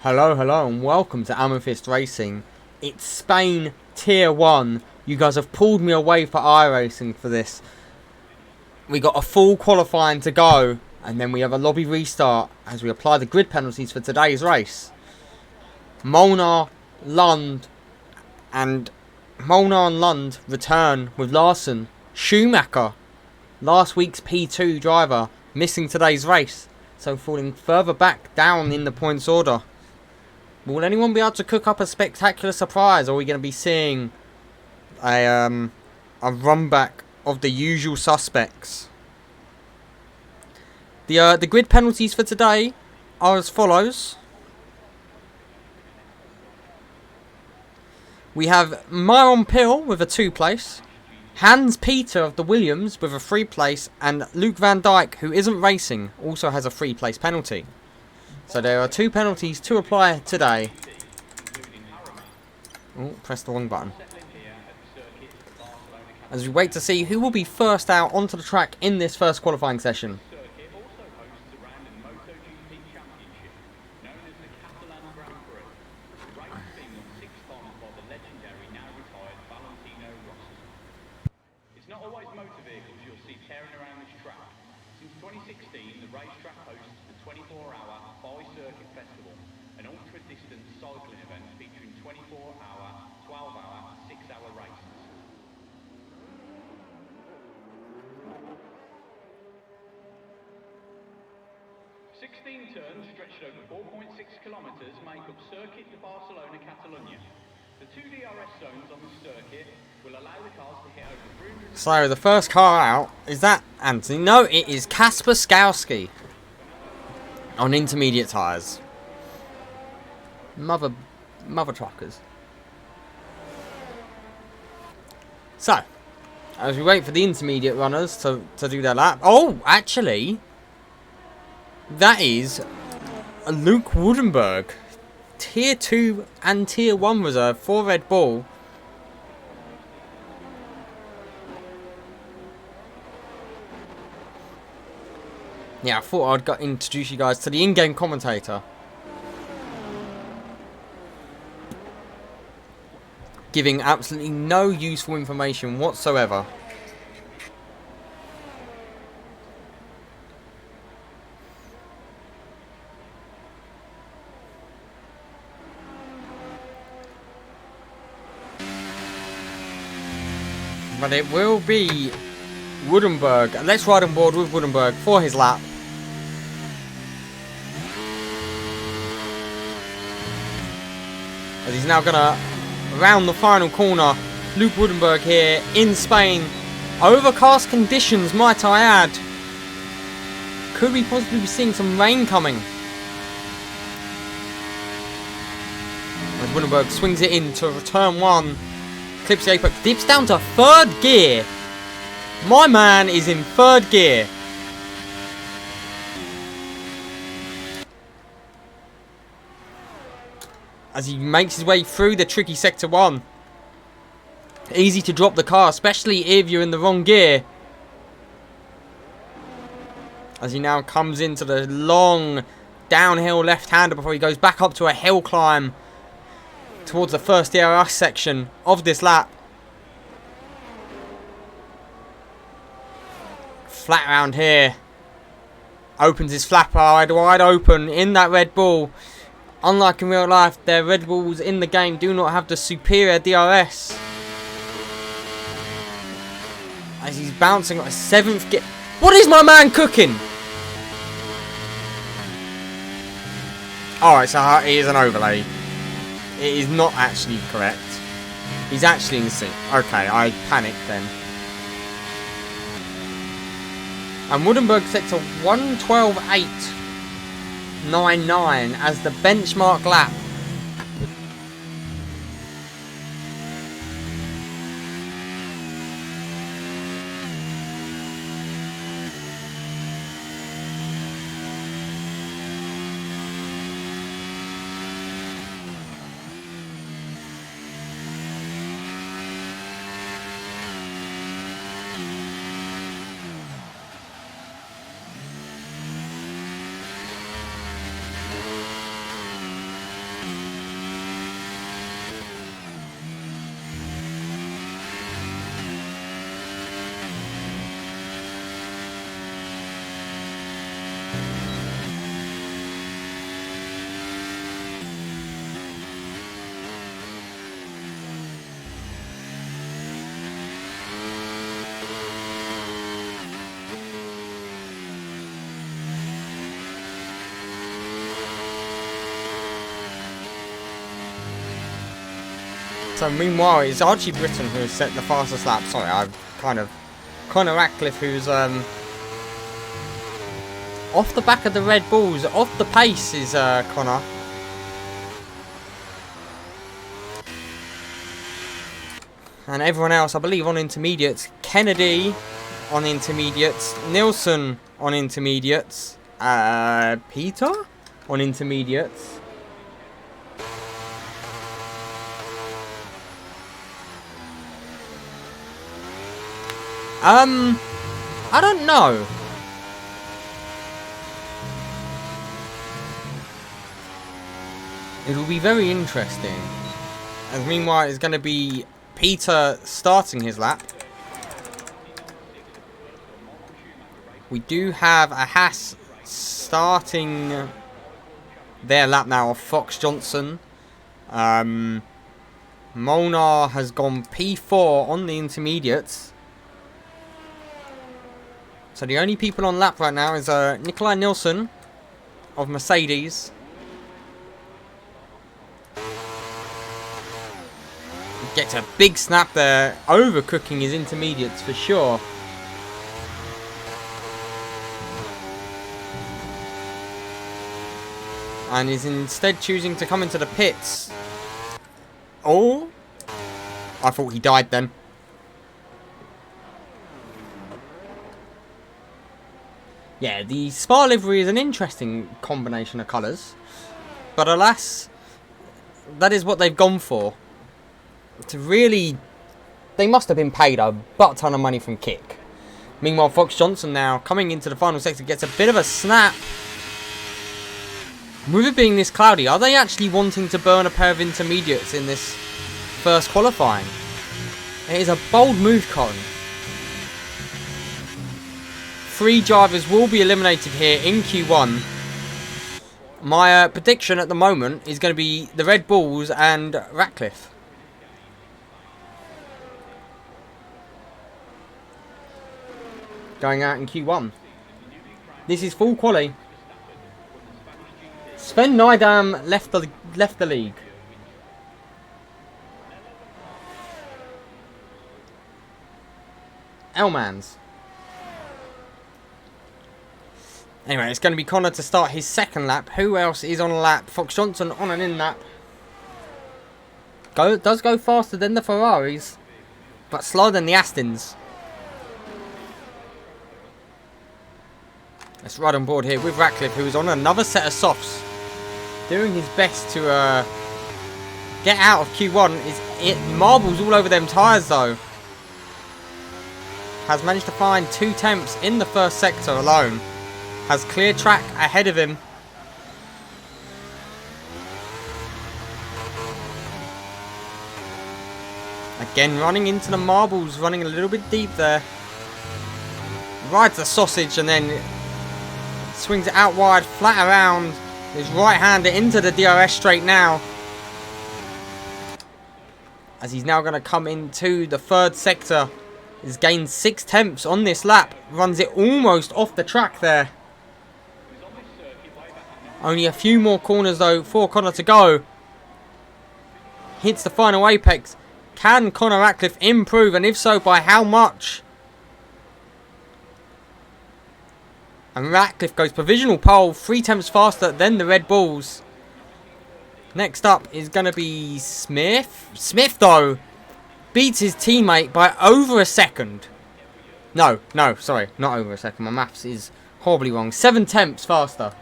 Hello, hello, and welcome to Amethyst Racing. It's Spain Tier 1. You guys have pulled me away for iRacing for this. We got a full qualifying to go, and then we have a lobby restart as we apply the grid penalties for today's race. Molnar, Lund, and Lund return with Larson. Schumacher, last week's P2 driver, missing today's race, so falling further back down in the points order. Will anyone be able to cook up a spectacular surprise, or are we going to be seeing a run back of the usual suspects? The grid penalties for today are as follows. We have Myron Pill with a 2 place, Hans Peter of the Williams with a 3 place, and Luke Van Dijk, who isn't racing, also has a 3 place penalty. So there are 2 penalties to apply today. Oh, press the wrong button. As we wait to see who will be first out onto the track in this first qualifying session. It's not always motor vehicles you'll see tearing around this track. Since 2016, the racetrack hosts the 24-hour Bi-Circuit Festival, an ultra-distance cycling event featuring 24-hour, 12-hour, 6-hour races. Sixteen turns stretched over 4.6 kilometres make up Circuit de Barcelona, Catalonia. The 2 DRS zones on the circuit will allow the cars to hit over 300. So the first car out, is that Anthony? No, it is Kasper Skowski on intermediate tyres. Mother truckers. So, as we wait for the intermediate runners to do their lap. Oh, actually, that is Luke Woodenberg, Tier 2 and Tier 1 reserve for Red Bull. Yeah, I thought I'd introduce you guys to the in-game commentator, giving absolutely no useful information whatsoever. But it will be Woodenberg. Let's ride on board with Woodenberg for his lap. As he's now going to round the final corner. Luke Woodenberg here in Spain. Overcast conditions, might I add. Could we possibly be seeing some rain coming? As Woodenberg swings it into turn 1. Clips the apex, dips down to 3rd gear. My man is in 3rd gear. As he makes his way through the tricky sector 1. Easy to drop the car, especially if you're in the wrong gear. As he now comes into the long downhill left-hander before he goes back up to a hill climb towards the first DRS section of this lap. Flat round here. Opens his flapper wide open in that Red Bull. Unlike in real life, their Red Bulls in the game do not have the superior DRS. As he's bouncing at a 7th gear. What is my man cooking? Alright, so it is an overlay. It is not actually correct. He's actually in sync. Okay, I panicked then. And Woodenberg set to 1:12.899 as the benchmark lap. So meanwhile, it's Archie Britton who has set the fastest lap. Sorry, I've kind of... Connor Ratcliffe, who's off the back of the Red Bulls. Off the pace is Connor. And everyone else, I believe, on intermediates. Kennedy on intermediates. Nilsson on intermediates. Peter on intermediates. I don't know. It'll be very interesting. And meanwhile, it's going to be Peter starting his lap. We do have a Haas starting their lap now of Fox Johnson. Molnar has gone P4 on the intermediates. So the only people on lap right now is Nikolai Nilsson of Mercedes. Gets a big snap there, overcooking his intermediates for sure. And is instead choosing to come into the pits. Oh! I thought he died then. Yeah, the Spa livery is an interesting combination of colours. But alas, that is what they've gone for. To really... They must have been paid a butt ton of money from Kick. Meanwhile, Fox Johnson now coming into the final sector gets a bit of a snap. With it being this cloudy, are they actually wanting to burn a pair of intermediates in this first qualifying? It is a bold move, Colin. 3 drivers will be eliminated here in Q1. My prediction at the moment is going to be the Red Bulls and Ratcliffe. Going out in Q1. This is full quali. Sven Nydam left the league. Elmans. Anyway, it's going to be Connor to start his second lap. Who else is on a lap? Fox Johnson on an in lap. Does go faster than the Ferraris, but slower than the Astons. Let's ride on board here with Ratcliffe, who is on another set of softs. Doing his best to get out of Q1. Marbles all over them tyres though. Has managed to find 2 temps in the first sector alone. Has clear track ahead of him. Again, running into the marbles, running a little bit deep there. Rides the sausage and then swings it out wide, flat around. His right-hander into the DRS straight now. As he's now going to come into the third sector. He's gained 6 temps on this lap. Runs it almost off the track there. Only a few more corners though for Connor to go. Hits the final apex. Can Connor Ratcliffe improve, and if so, by how much? And Ratcliffe goes provisional pole, 3 temps faster than the Red Bulls. Next up is going to be Smith. Smith though beats his teammate by over a second. No, sorry, not over a second. My maths is horribly wrong. 7 temps faster.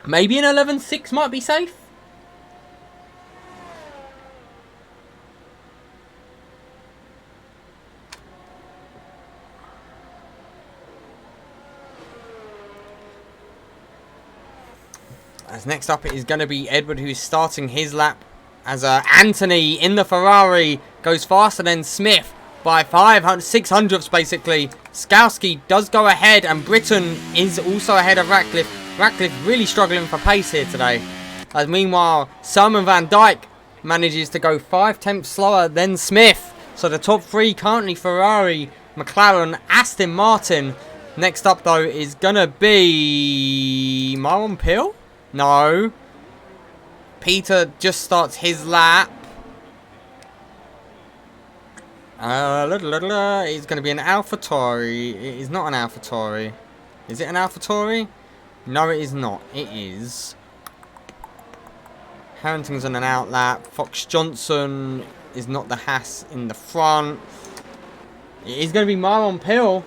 Maybe an 11.6 might be safe. As next up it is going to be Edward, who's starting his lap. As Anthony in the Ferrari goes faster than Smith by 600ths basically. Skowski does go ahead, and Britton is also ahead of Ratcliffe. Ratcliffe really struggling for pace here today. As meanwhile, Simon Van Dijk manages to go 5 temps slower than Smith. So the top 3 currently Ferrari, McLaren, Aston Martin. Next up though is going to be Myron Pill? No. Peter just starts his lap. It's going to be an AlphaTauri. It is not an AlphaTauri. Is it an AlphaTauri? No, it is not. It is. Harrington's on an outlap. Fox Johnson is not the Haas in the front. It is going to be Myron Pill.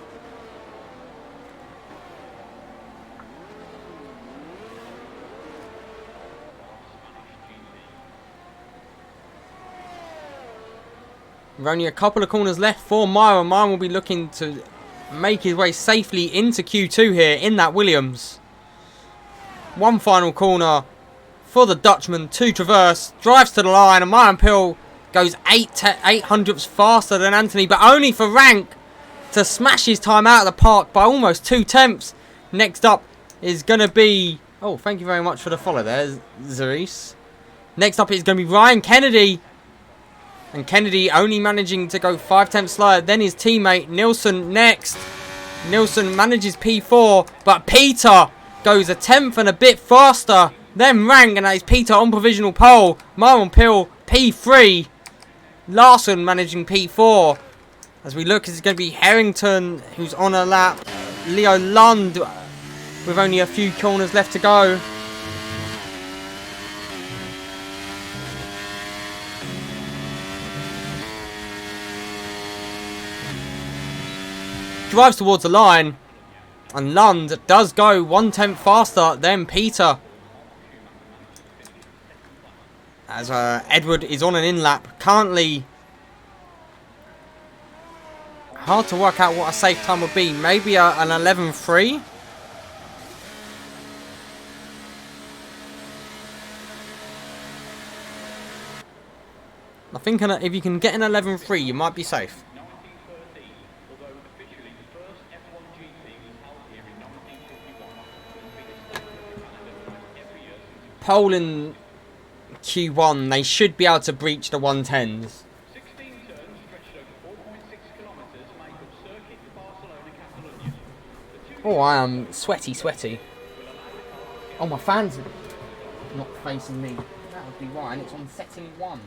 With only a couple of corners left for Myron. Myron will be looking to make his way safely into Q2 here in that Williams. One final corner for the Dutchman to traverse. Drives to the line, and Myron Pill goes 800ths faster than Anthony, but only for Rank to smash his time out of the park by almost 2/10. Next up is going to be... Oh, thank you very much for the follow there, Zeris. Next up is going to be Ryan Kennedy. And Kennedy only managing to go 5/10 slower than his teammate Nilsson next. Nilsson manages P4, but Peter goes 1/10 and a bit faster than Rank, and that is Peter on provisional pole. Myron Pill P3. Larson managing P4. As we look, it's going to be Harrington who's on a lap. Leo Lund with only a few corners left to go. Drives towards the line, and Lund does go 1/10 faster than Peter. As Edward is on an in-lap. Currently, hard to work out what a safe time would be. Maybe an 11.3. I think if you can get an 11.3, you might be safe. Pole in Q1, they should be able to breach the 110s. 16 turns stretched over 4.6 kilometres make up circuit to Barcelona, Catalonia. Oh, I am sweaty. Oh, my fan's not facing me. That would be why, and it's on setting 1.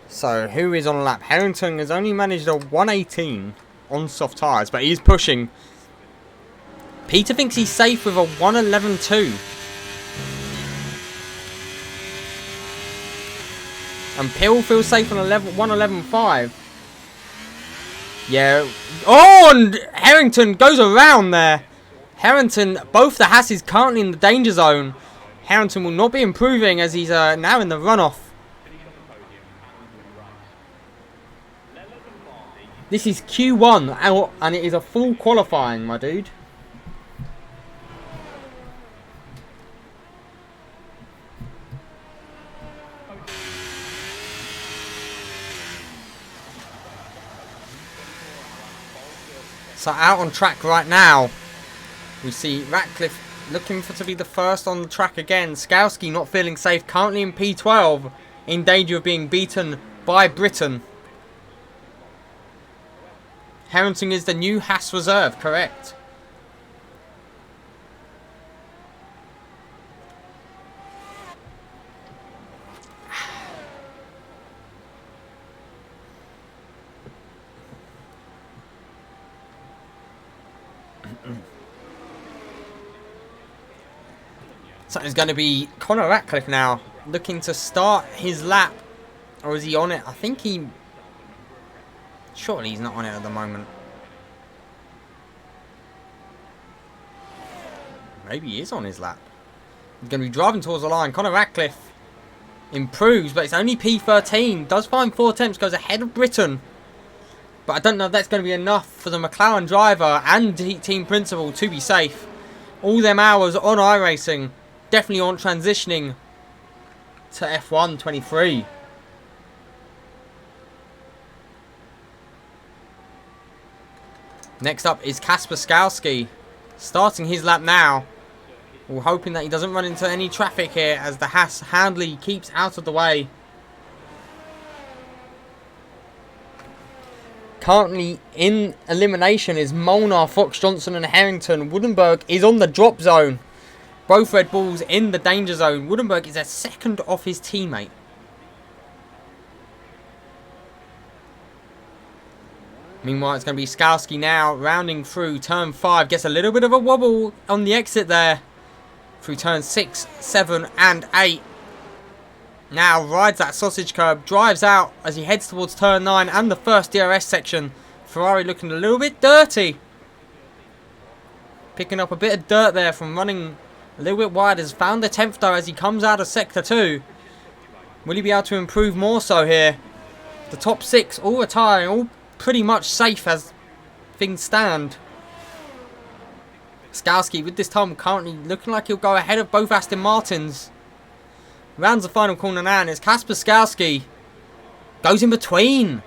So, who is on a lap? Harrington has only managed a 118 on soft tyres, but he's pushing. Peter thinks he's safe with a 111.2. And Pill feels safe on 111.5. Yeah. Oh, and Harrington goes around there. Harrington, both the Haas is currently in the danger zone. Harrington will not be improving as he's now in the runoff. This is Q1, and it is a full qualifying, my dude. So out on track right now, we see Ratcliffe looking to be the first on the track again. Skowski not feeling safe, currently in P12, in danger of being beaten by Britain. Harrington is the new Haas reserve, correct? So it's going to be Conor Ratcliffe now, looking to start his lap. Or is he on it? I think he... Surely he's not on it at the moment. Maybe he is on his lap. He's going to be driving towards the line. Conor Ratcliffe improves, but it's only P13. Does find 4 attempts, goes ahead of Britain. But I don't know if that's going to be enough for the McLaren driver and team principal to be safe. All them hours on iRacing definitely aren't transitioning to F1 23. Next up is Kasper Skowski, starting his lap now. We're hoping that he doesn't run into any traffic here as the Haas Handley keeps out of the way. Currently in elimination is Molnar, Fox Johnson and Harrington. Woodenberg is on the drop zone. Both Red Bulls in the danger zone. Woodenberg is a second off his teammate. Meanwhile, it's going to be Skowski now rounding through turn 5. Gets a little bit of a wobble on the exit there. Through turn 6, 7 and 8. Now rides that sausage curb. Drives out as he heads towards turn 9 and the first DRS section. Ferrari looking a little bit dirty. Picking up a bit of dirt there from running a little bit wide. Has found the 10th though as he comes out of sector 2. Will he be able to improve more so here? The top 6 all retiring, all pretty much safe as things stand. Skowski with this time currently looking like he'll go ahead of both Aston Martins. Rounds the final corner now and it's Kasper Skowski. Goes in between.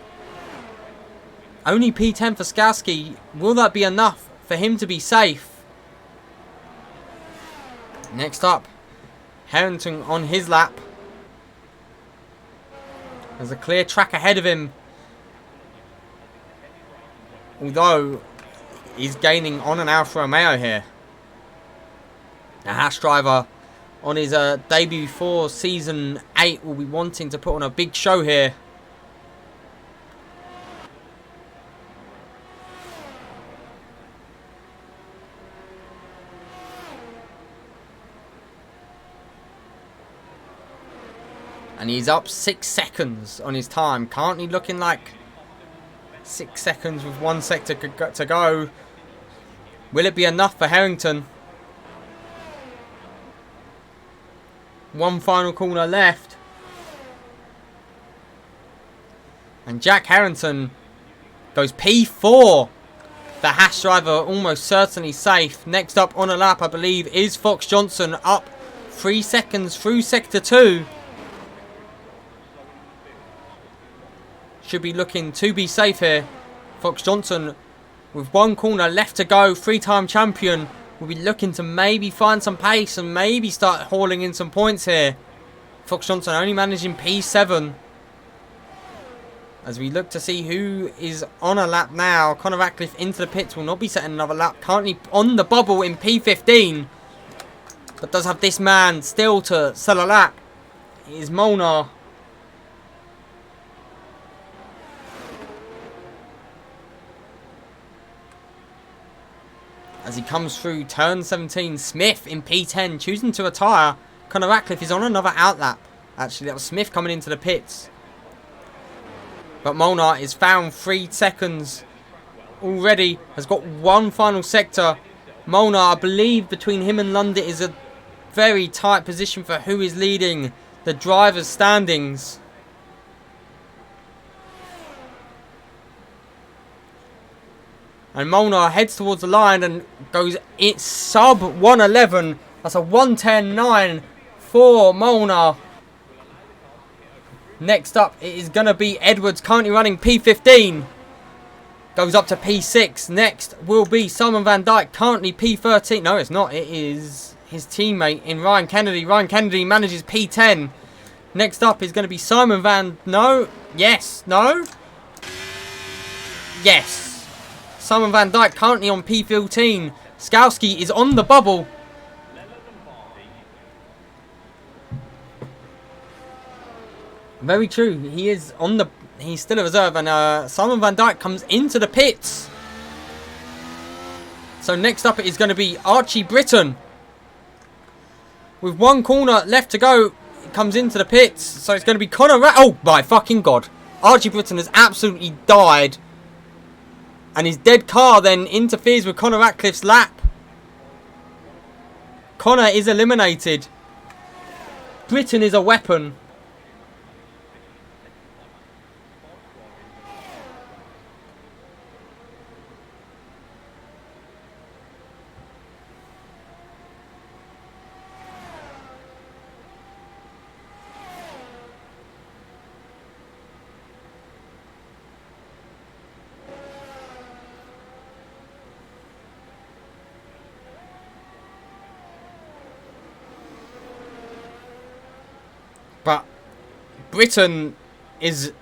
Only P10 for Skowski. Will that be enough for him to be safe? Next up, Harrington on his lap. There's a clear track ahead of him. Although, he's gaining on an Alfa Romeo here. The Haas driver on his debut for Season 8 will be wanting to put on a big show here. And he's up 6 seconds on his time. Currently looking like 6 seconds with 1 sector to go. Will it be enough for Harrington? One final corner left. And Jack Harrington goes P4. The Haas driver almost certainly safe. Next up on a lap, I believe, is Fox Johnson up 3 seconds through sector 2. Should be looking to be safe here. Fox Johnson with 1 corner left to go. 3-time champion will be looking to maybe find some pace and maybe start hauling in some points here. Fox Johnson only managing P7. As we look to see who is on a lap now. Conor Ratcliffe into the pits, will not be setting another lap. Currently on the bubble in P15. But does have this man still to sell a lap. It is Molnar. As he comes through turn 17, Smith in P10 choosing to retire. Conor Ratcliffe is on another outlap. Actually, that was Smith coming into the pits. But Molnar is found 3 seconds already. Has got 1 final sector. Molnar, I believe, between him and Lundit is a very tight position for who is leading the drivers' standings. And Molnar heads towards the line and goes it's sub 111. That's a 1:10.9 for Molnar. Next up, it is going to be Edwards, currently running P15. Goes up to P6. Next will be Simon Van Dijk, currently P13. No, it's not. It is his teammate in Ryan Kennedy. Ryan Kennedy manages P10. Next up is going to be Simon Van... No. Yes. No. Yes. Simon Van Dijk currently on P15. Skowski is on the bubble. Very true. He is on the... He's still a reserve. And Simon Van Dijk comes into the pits. So next up it is going to be Archie Britton. With 1 corner left to go. It comes into the pits. So it's going to be Conor Oh my fucking god. Archie Britton has absolutely died. And his dead car then interferes with Conor Ratcliffe's lap. Conor is eliminated. Britton is a weapon. But Britain is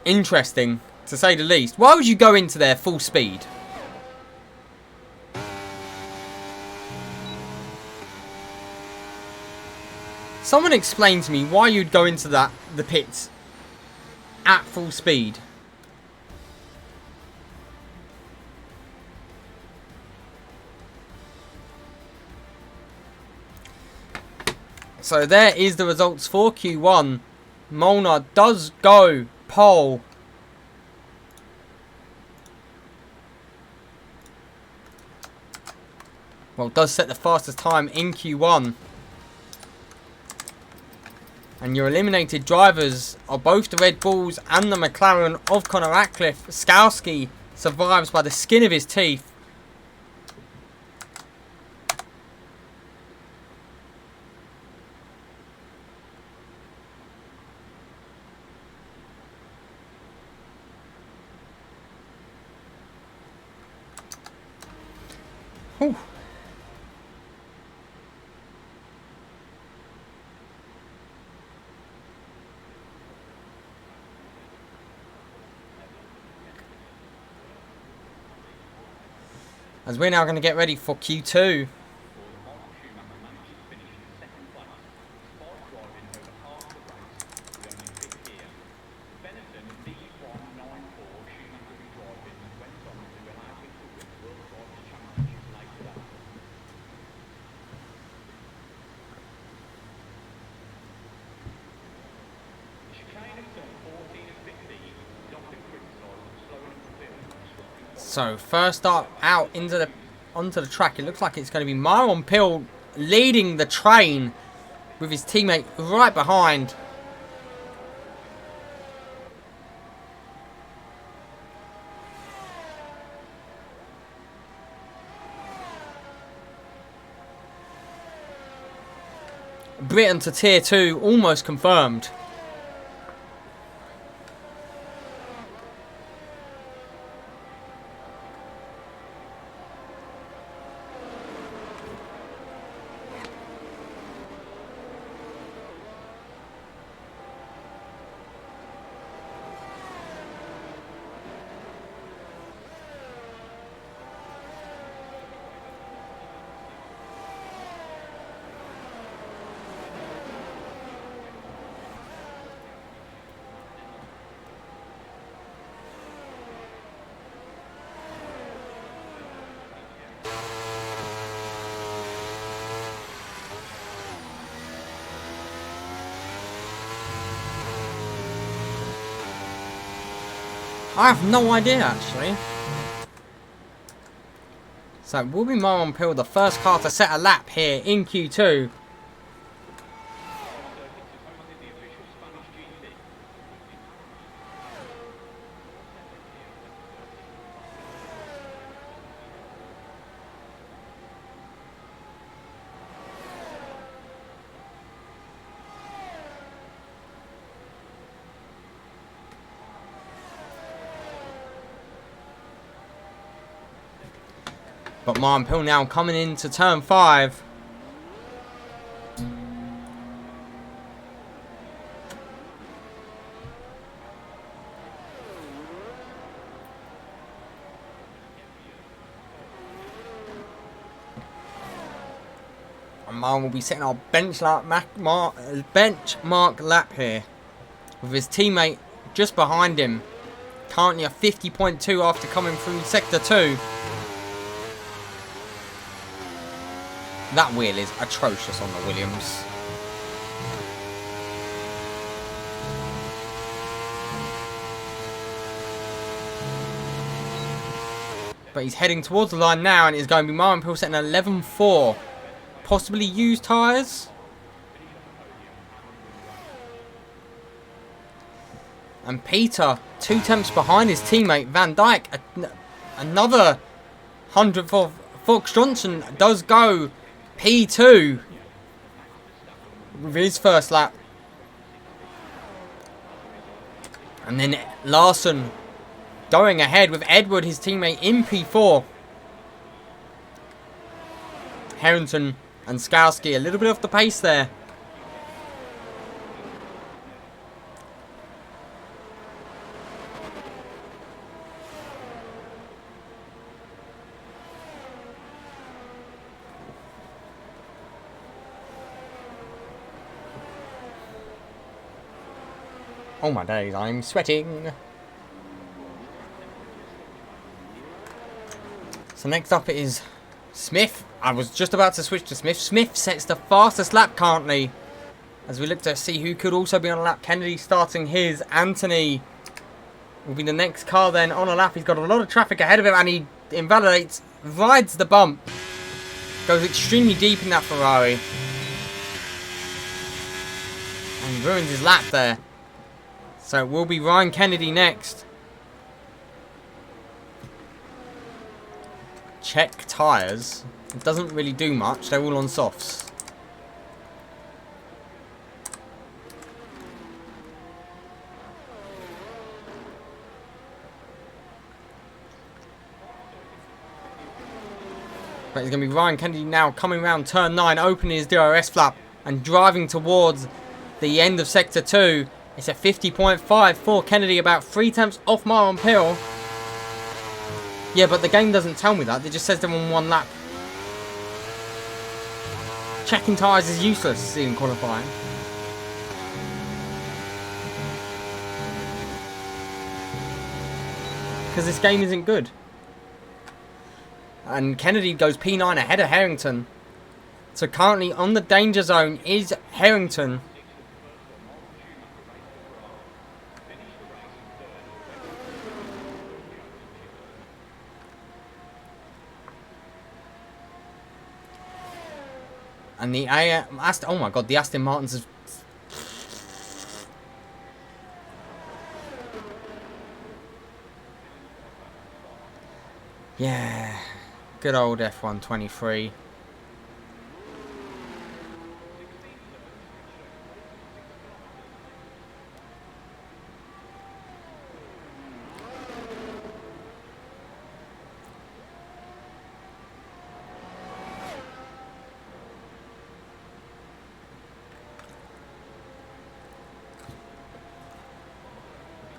interesting, to say the least. Why would you go into there full speed? Someone explain to me why you'd go into the pits at full speed. So there is the results for Q1. Molnar does go pole. Well, does set the fastest time in Q1. And your eliminated drivers are both the Red Bulls and the McLaren of Conor Ratcliffe. Skowski survives by the skin of his teeth. Whew. As we're now going to get ready for Q2. So first up out onto the track, it looks like it's going to be Myron Pill leading the train with his teammate right behind. Britain to tier 2 almost confirmed. I have no idea, actually. So, will be Myron Pill the first car to set a lap here in Q2. But Myron Pill now coming into turn 5. And Myron will be setting our benchmark lap here. With his teammate just behind him. Currently a 50.2 after coming through sector 2. That wheel is atrocious on the Williams. But he's heading towards the line now, and it's going to be Myron Pill setting 11.4. Possibly used tyres. And Peter, 2 tenths behind his teammate Van Dijk. Another 100th of Fox Johnson does go P2 with his first lap. And then Larson going ahead with Edward, his teammate, in P4. Harrington and Skowski a little bit off the pace there. Oh my days, I'm sweating. So next up it is Smith. I was just about to switch to Smith. Smith sets the fastest lap currently. As we look to see who could also be on a lap. Kennedy starting his. Anthony will be the next car then on a lap. He's got a lot of traffic ahead of him and he invalidates, rides the bump. Goes extremely deep in that Ferrari. And ruins his lap there. So it will be Ryan Kennedy next. Check tyres. It doesn't really do much. They're all on softs. But it's going to be Ryan Kennedy now coming around turn 9, opening his DRS flap and driving towards the end of sector 2. It's a 50.5 for Kennedy, about 3 tenths off mile on Pill. Yeah, but the game doesn't tell me that. It just says they're on 1 lap. Checking tyres is useless in qualifying. Because this game isn't good. And Kennedy goes P9 ahead of Harrington. So currently on the danger zone is Harrington. And the oh my god, the Aston Martins have... Yeah, good old F123.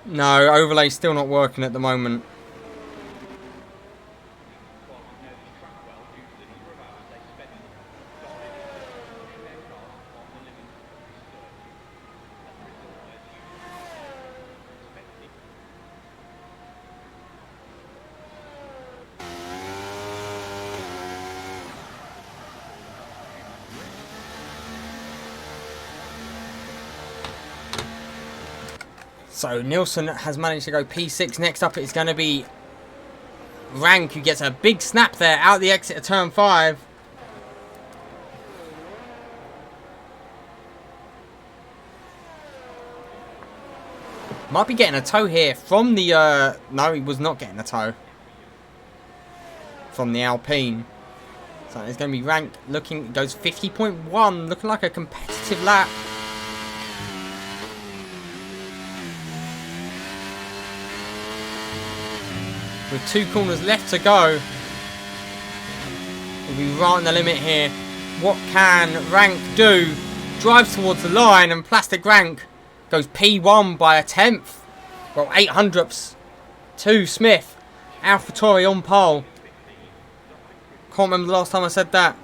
No, overlay's still not working at the moment. So Nielsen has managed to go P6. Next up it's going to be Rank, who gets a big snap there out the exit of turn 5. Might be getting a tow here from the... no, he was not getting a tow. From the Alpine. So it's going to be Rank looking... goes 50.1, looking like a competitive lap. With 2 corners left to go. We'll be right on the limit here. What can Rank do? Drives towards the line and Plastic Rank goes P1 by a tenth. Well, 800ths to Smith. AlphaTauri on pole. Can't remember the last time I said that.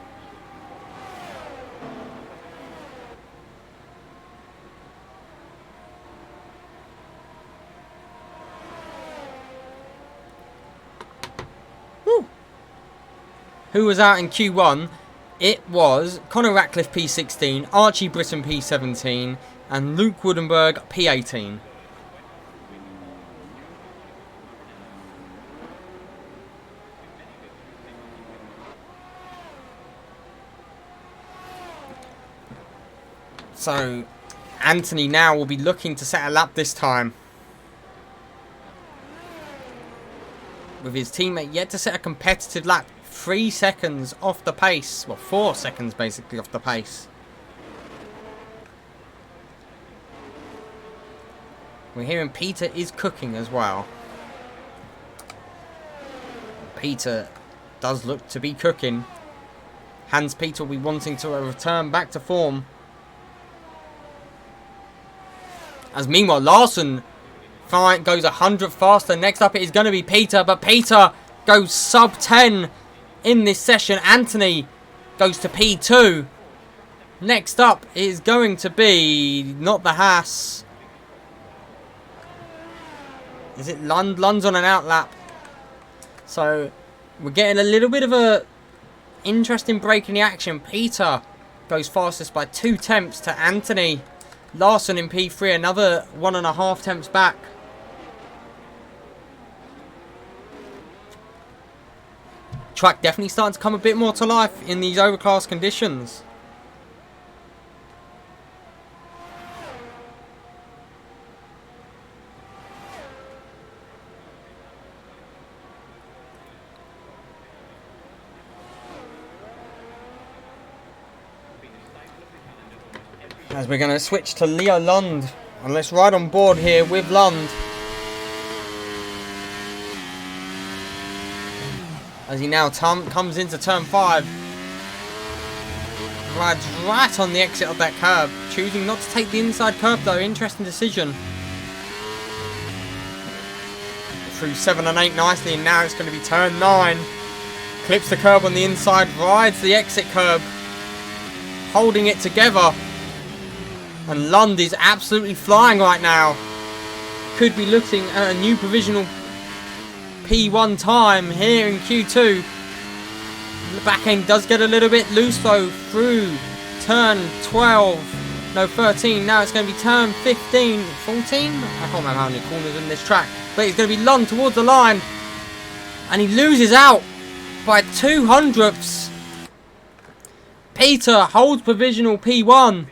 Who was out in Q1? It was Conor Ratcliffe P16, Archie Britton P17, and Luke Woodenberg P18. So, Anthony now will be looking to set a lap this time. With his teammate yet to set a competitive lap. 3 seconds off the pace. Well, 4 seconds basically off the pace. We're hearing Peter is cooking as well. Peter does look to be cooking. Hans Peter will be wanting to return back to form. As meanwhile, Larson goes 100 faster. Next up it is going to be Peter, but Peter goes sub 10 in this session. Anthony goes to P2. Next up is going to be not the Haas. Is it Lund? Lund's on an out lap. So we're getting a little bit of a interesting break in the action. Peter goes fastest by 2 tenths to Anthony. Larson in P3, another 1.5 tenths back. Track definitely starting to come a bit more to life in these overcast conditions. As we're going to switch to Leo Lund. And let's ride on board here with Lund. As he now comes into turn 5. Rides right on the exit of that curb. Choosing not to take the inside curb though. Interesting decision. Through 7 and 8 nicely, and now it's going to be turn 9. Clips the curb on the inside. Rides the exit curb. Holding it together. And Lund is absolutely flying right now. Could be looking at a new provisional P1 time here in Q2. The back end does get a little bit loose though through turn 12. No, 13. Now it's going to be turn 15. 14? I can't remember how many corners in this track. But it's going to be Lund towards the line. And he loses out by 2/100ths. Peter holds provisional P1.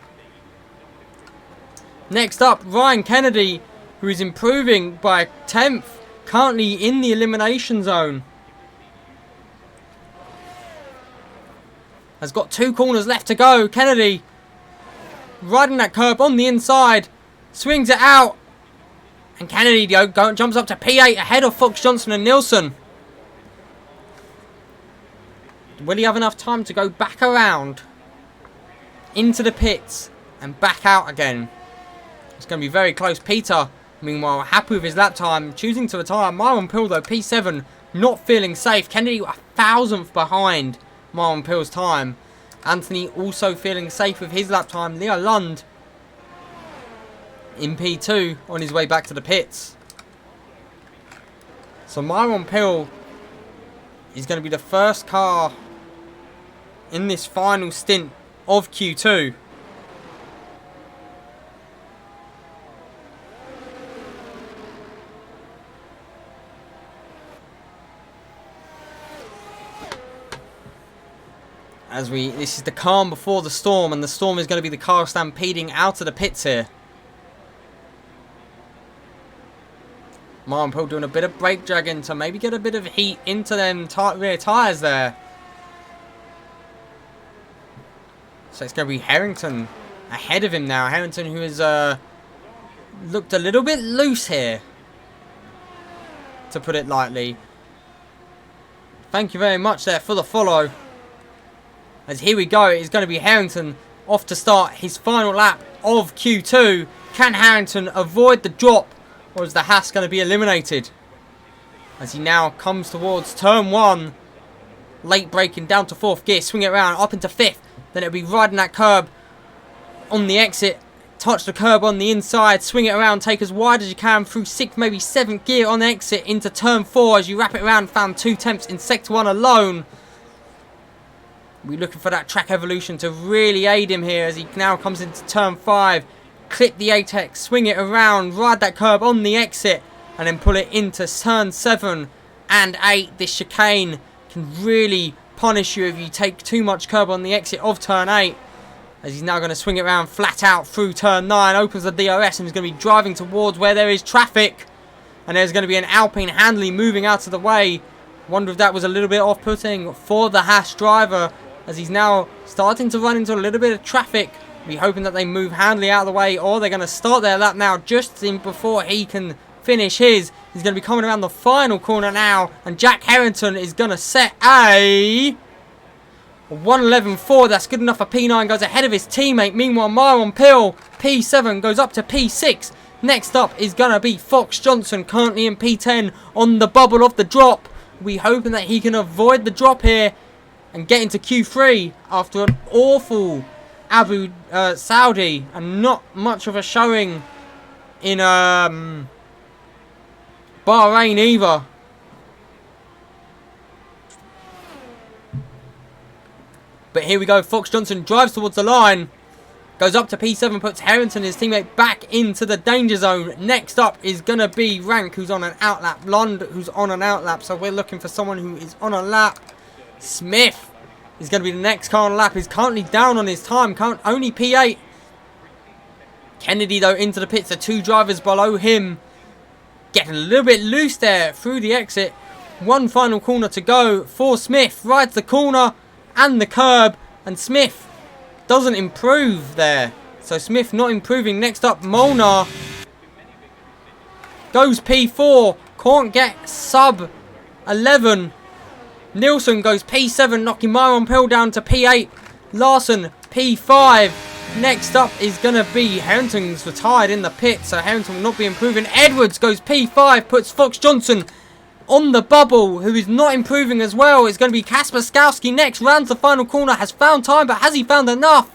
Next up, Ryan Kennedy, who is improving by 10th, currently in the elimination zone. Has got 2 corners left to go. Kennedy riding that curb on the inside, swings it out, and Kennedy jumps up to P8 ahead of Fox Johnson and Nielsen. Will he have enough time to go back around into the pits and back out again? It's going to be very close. Peter, meanwhile, happy with his lap time, choosing to retire. Myron Pill, though, P7, not feeling safe. Kennedy, 1,000th behind Myron Pill's time. Anthony also feeling safe with his lap time. Leo Lund in P2 on his way back to the pits. So Myron Pill is going to be the first car in this final stint of Q2. This is the calm before the storm, and the storm is going to be the car stampeding out of the pits here. Myron Pill doing a bit of brake dragging to maybe get a bit of heat into them rear tyres there. So it's going to be Harrington ahead of him now. Harrington, who has looked a little bit loose here, to put it lightly. Thank you very much there for the follow. As here we go, it's going to be Harrington off to start his final lap of Q2. Can Harrington avoid the drop, or is the Haas going to be eliminated? As he now comes towards turn 1. Late braking down to 4th gear, swing it around up into 5th. Then it'll be riding that curb on the exit. Touch the curb on the inside, swing it around, take as wide as you can through 6th, maybe 7th gear on the exit into turn 4. As you wrap it around, found 2 tenths in sector 1 alone. We're looking for that track evolution to really aid him here as he now comes into turn 5. Clip the apex, swing it around, ride that curb on the exit, and then pull it into turn 7 and 8. This chicane can really punish you if you take too much curb on the exit of turn 8. As he's now going to swing it around flat out through turn 9, opens the DRS and is going to be driving towards where there is traffic. And there's going to be an Alpine Handley moving out of the way. Wonder if that was a little bit off-putting for the Haas driver, as he's now starting to run into a little bit of traffic. Be hoping that they move Handley out of the way, or they're going to start their lap now just before he can finish his. He's going to be coming around the final corner now, and Jack Harrington is going to set a 1:11.4. That's good enough for P9, goes ahead of his teammate. Meanwhile, Myron Pill, P7, goes up to P6. Next up is going to be Fox Johnson, currently in P10 on the bubble of the drop. We hoping that he can avoid the drop here and get into Q3 after an awful Abu Saudi and not much of a showing in Bahrain. Bahrain either. But here we go. Fox Johnson drives towards the line. Goes up to P7, puts Harrington, his teammate, back into the danger zone. Next up is going to be Rank, who's on an outlap. Lund, who's on an outlap. So we're looking for someone who is on a lap. Smith is going to be the next car on a lap. He's currently down on his time. Only P8. Kennedy, though, into the pits. The two drivers below him. Getting a little bit loose there through the exit. One final corner to go for Smith. Rides the corner and the curb. And Smith doesn't improve there. So Smith not improving. Next up, Molnar goes P4. Can't get sub 11. Nielsen goes P7, knocking Myron Pill down to P8. Larson P5. Next up is going to be Harrington's retired in the pit, so Harrington will not be improving. Edwards goes P5, puts Fox Johnson on the bubble, who is not improving as well. It's going to be Kasper Skowski next, rounds the final corner, has found time, but has he found enough?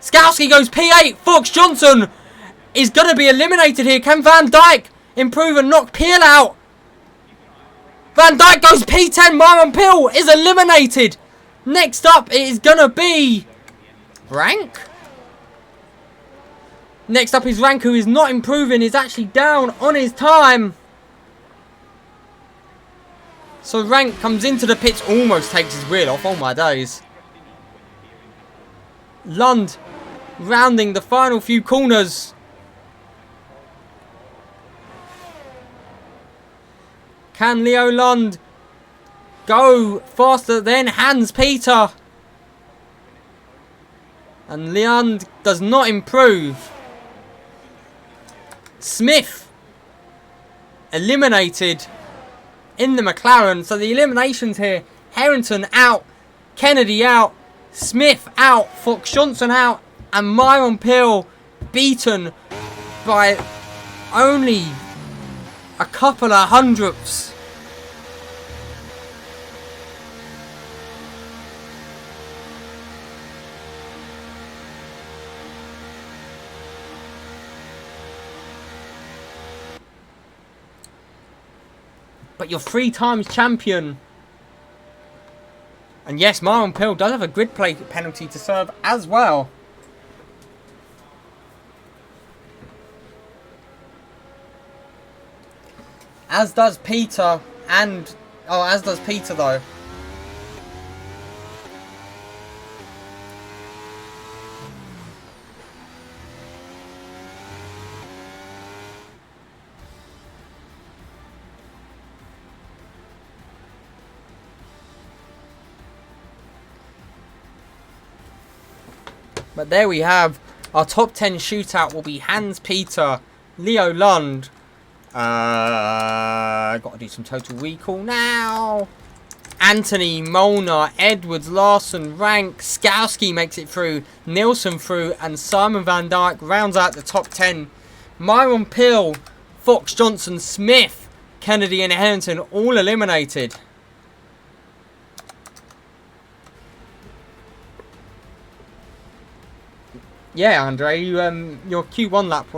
Skowski goes P8, Fox Johnson is going to be eliminated here. Can Van Dijk improve and knock Peel out? Van Dijk goes P10, Myron Pill is eliminated. Next up it is going to be Rank. Next up is Rank, who is not improving, is actually down on his time. So Rank comes into the pits, almost takes his wheel off. Oh my days. Lund rounding the final few corners. Can Leo Lund go faster than Hans Peter? And Lund does not improve. Smith eliminated in the McLaren. So the eliminations here: Harrington out, Kennedy out, Smith out, Fox Johnson out, and Myron Pill beaten by only a couple of hundredths. But you're 3 times champion. And yes, Myron Pill does have a grid play penalty to serve as well. As does Peter and... Oh, as does Peter though. But there we have our top 10 shootout. Will be Hans Peter, Leo Lund. Got to do some total recall now. Anthony, Molnar, Edwards, Larson, Rank, Skowski makes it through, Nielsen through, and Simon Van Dijk rounds out the top 10. Myron Pill, Fox Johnson, Smith, Kennedy and Harrington all eliminated. Yeah, Andre, your Q1 lap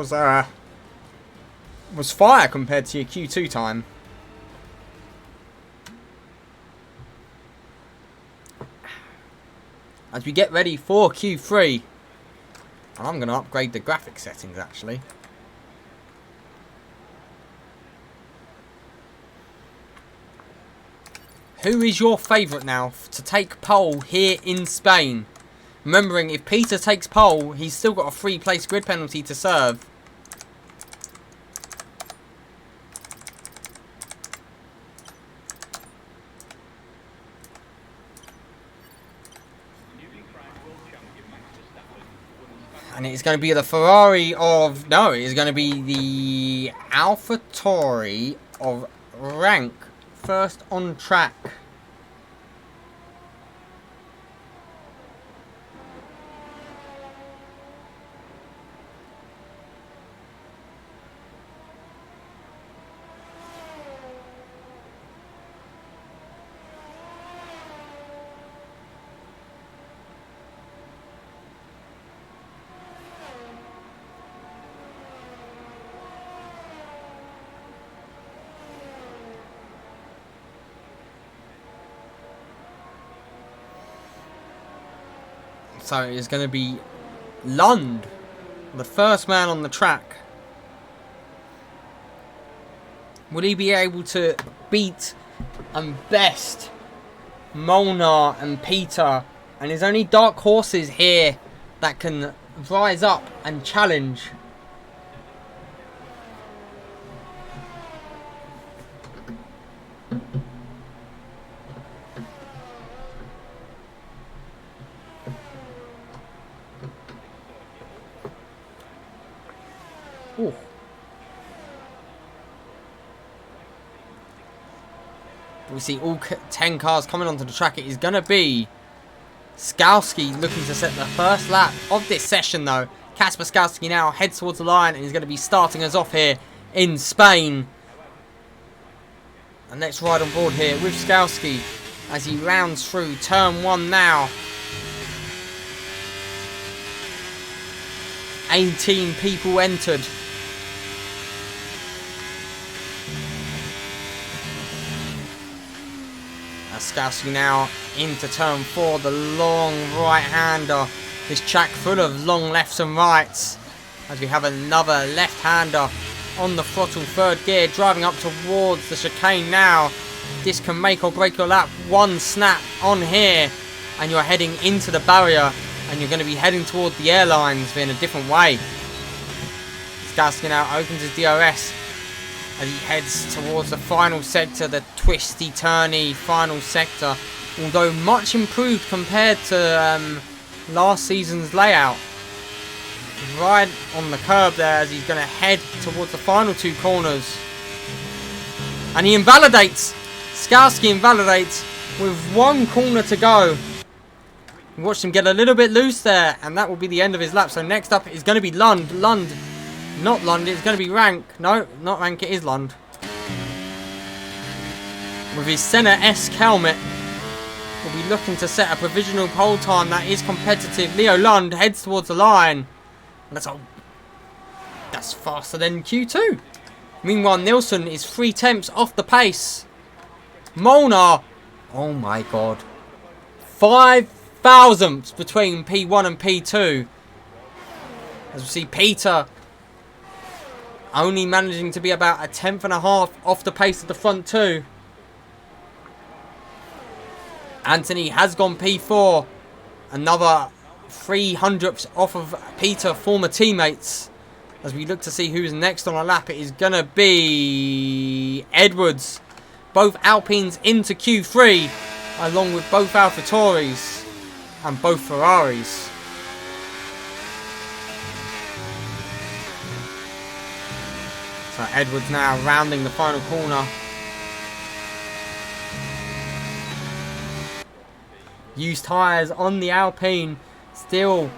was fire compared to your Q2 time. As we get ready for Q3, and I'm going to upgrade the graphic settings actually. Who is your favourite now to take pole here in Spain? Remembering, if Peter takes pole, he's still got a 3-place grid penalty to serve. And it's going to be the Ferrari of... No, it's going to be the AlphaTauri of Rank. First on track. So it's going to be Lund, the first man on the track. Will he be able to beat and best Molnar and Peter? And there's only dark horses here that can rise up and challenge. Ooh. We see all 10 cars coming onto the track. It is going to be Skowski looking to set the first lap of this session, though. Kasper Skowski now heads towards the line and he's going to be starting us off here in Spain. And let's ride on board here with Skowski as he rounds through turn 1 now. 18 people entered. Skowski now into turn 4, the long right-hander. This track full of long lefts and rights. As we have another left-hander on the throttle, third gear, driving up towards the chicane now. This can make or break your lap. One snap on here, and you're heading into the barrier, and you're going to be heading toward the airlines in a different way. Skowski now opens his DRS. As he heads towards the final sector, the twisty, turny final sector. Although much improved compared to last season's layout. Right on the curb there as he's going to head towards the final 2 corners. And he invalidates. Skowski invalidates with 1 corner to go. We watched him get a little bit loose there, and that will be the end of his lap. So next up is going to be Lund. Not Lund, it's going to be Rank. No, not Rank, it is Lund. With his Senna-esque helmet, we'll be looking to set a provisional pole time that is competitive. Leo Lund heads towards the line. That's faster than Q2. Meanwhile, Nilsson is 3/10 off the pace. Molnar, oh my god. 5 thousandths between P1 and P2. As we see Peter only managing to be about 1/10 and a half off the pace of the front 2. Anthony has gone P4. Another 300ths off of Peter, former teammates. As we look to see who's next on a lap, it is going to be Edwards. Both Alpines into Q3, along with both AlphaTauris and both Ferraris. So Edwards now rounding the final corner. Used tyres on the Alpine. Still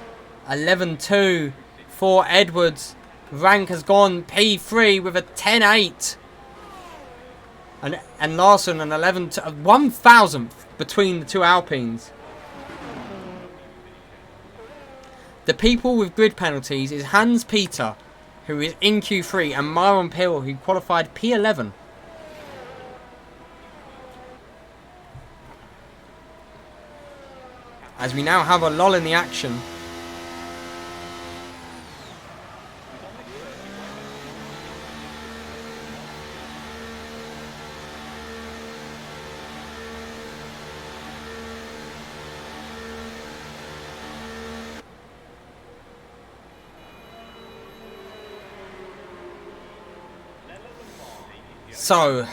11.2 for Edwards. Rank has gone P3 with a 10.8. And Larson an 1,000th between the 2 Alpines. The people with grid penalties is Hans Peter, who is in Q3, and Myron Pill, who qualified P11. As we now have a lull in the action. So,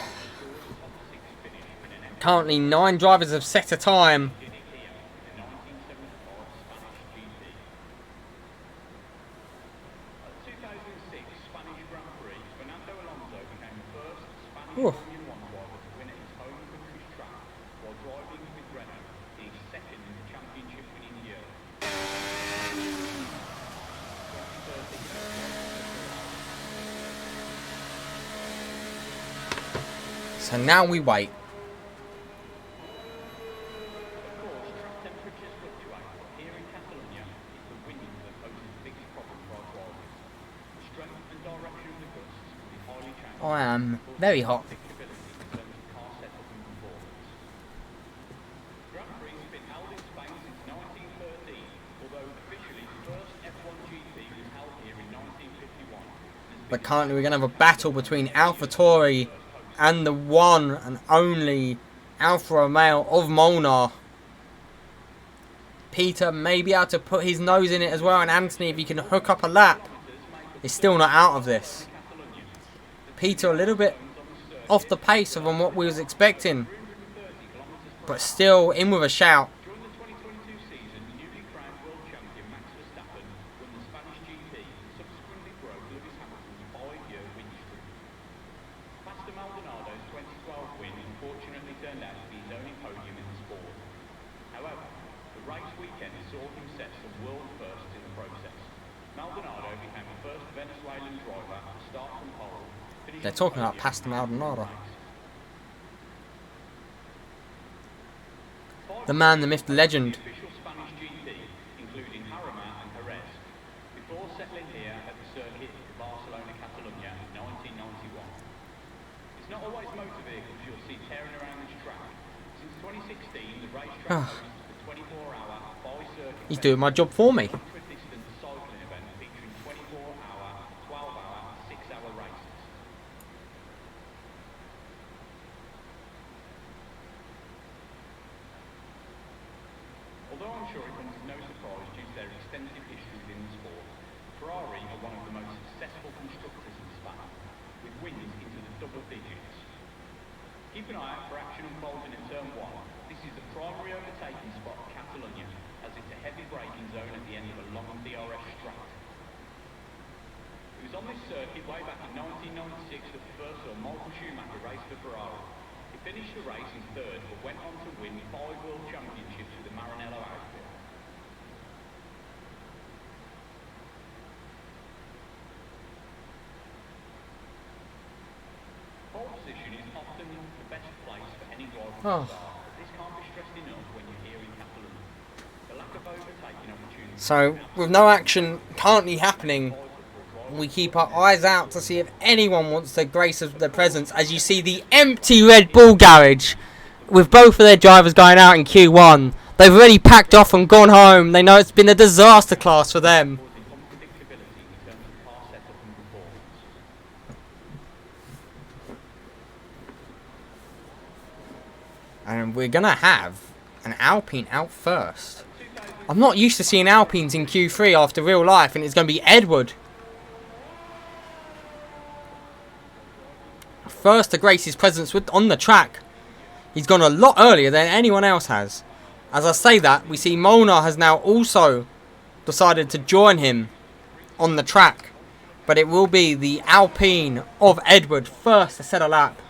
currently 9 drivers have set a time. Ooh. So now we wait. I am very hot. But currently we're going to have a battle between AlphaTauri and the one and only Alfa Romeo of Molnar. Peter may be able to put his nose in it as well, and Anthony, if he can hook up a lap, is still not out of this. Peter a little bit off the pace from what we was expecting, but still in with a shout. During the 2022 season, newly crowned world champion Max Verstappen won the Spanish GP and subsequently broke Lewis Hamilton's 5-year win streak. Pastor Maldonado's 2012 win unfortunately turned out to be his only podium in the sport. However, the race weekend saw him set some world firsts in the process. Maldonado became the first Venezuelan driver to start from pole. They're talking about Pastor Maldonado. The man, the myth, the legend. Official Spanish GP, including Jarama and Jerez, before settling here at the circuit of Barcelona, Catalonia in 1991. It's not always motor vehicles you'll see tearing around this track. Since 2016, the racetrack hosts the 24-hour bi-circuit. He's doing my job for me. ultra-distance cycling event featuring 24-hour, 12-hour, 6-hour races. Although I'm sure it comes as no surprise due to their extensive history within the sport, Ferrari are one of the most successful constructors in Spain, with wins into the double digits. Keep an eye out for action unfolding in Turn 1. This is the primary overtaking spot of Catalonia, as it's a heavy braking zone at the end of a long DRS straight. It was on this circuit way back in 1996 that the first saw Michael Schumacher race for Ferrari. He finished the race in third, but went on to win 5 world championships with the Maranello outfit. Pole position is often the best place for any driver to start, but this can't be stressed enough when you're here in Catalonia. The lack of overtaking opportunities. So, with no action currently happening, we keep our eyes out to see if anyone wants to grace us with their presence. As you see the empty Red Bull garage, with both of their drivers going out in Q1. They've already packed off and gone home. They know it's been a disaster class for them. And we're going to have an Alpine out first. I'm not used to seeing Alpines in Q3 after real life, and it's going to be Edward. First to grace his presence on the track. He's gone a lot earlier than anyone else has. As I say that, we see Molnar has now also decided to join him on the track. But it will be the Alpine of Edward first to set a lap.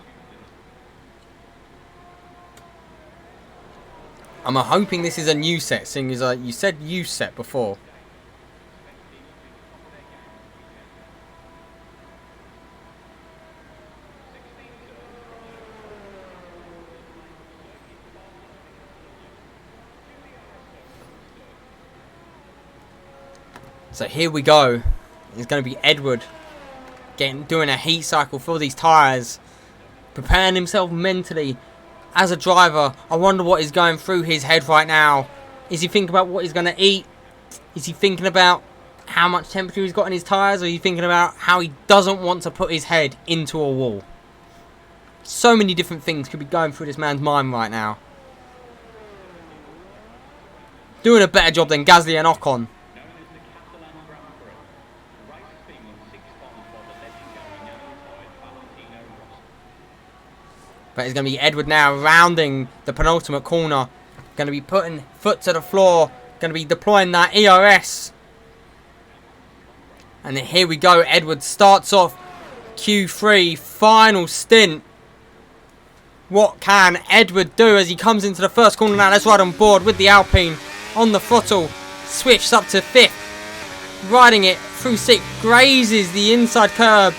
I'm hoping this is a new set, seeing as you said you set before. So here we go. It's going to be Edward doing a heat cycle for these tyres, preparing himself mentally as a driver. I wonder what is going through his head right now. Is he thinking about what he's going to eat? Is he thinking about how much temperature he's got in his tyres? Or are you thinking about how he doesn't want to put his head into a wall? So many different things could be going through this man's mind right now. Doing a better job than Gasly and Ocon. But it's going to be Edward now rounding the penultimate corner. Going to be putting foot to the floor. Going to be deploying that ERS. And then here we go. Edward starts off Q3. Final stint. What can Edward do as he comes into the first corner now? Let's ride on board with the Alpine on the throttle. Switches up to 5th. Riding it through 6th. Grazes the inside curb.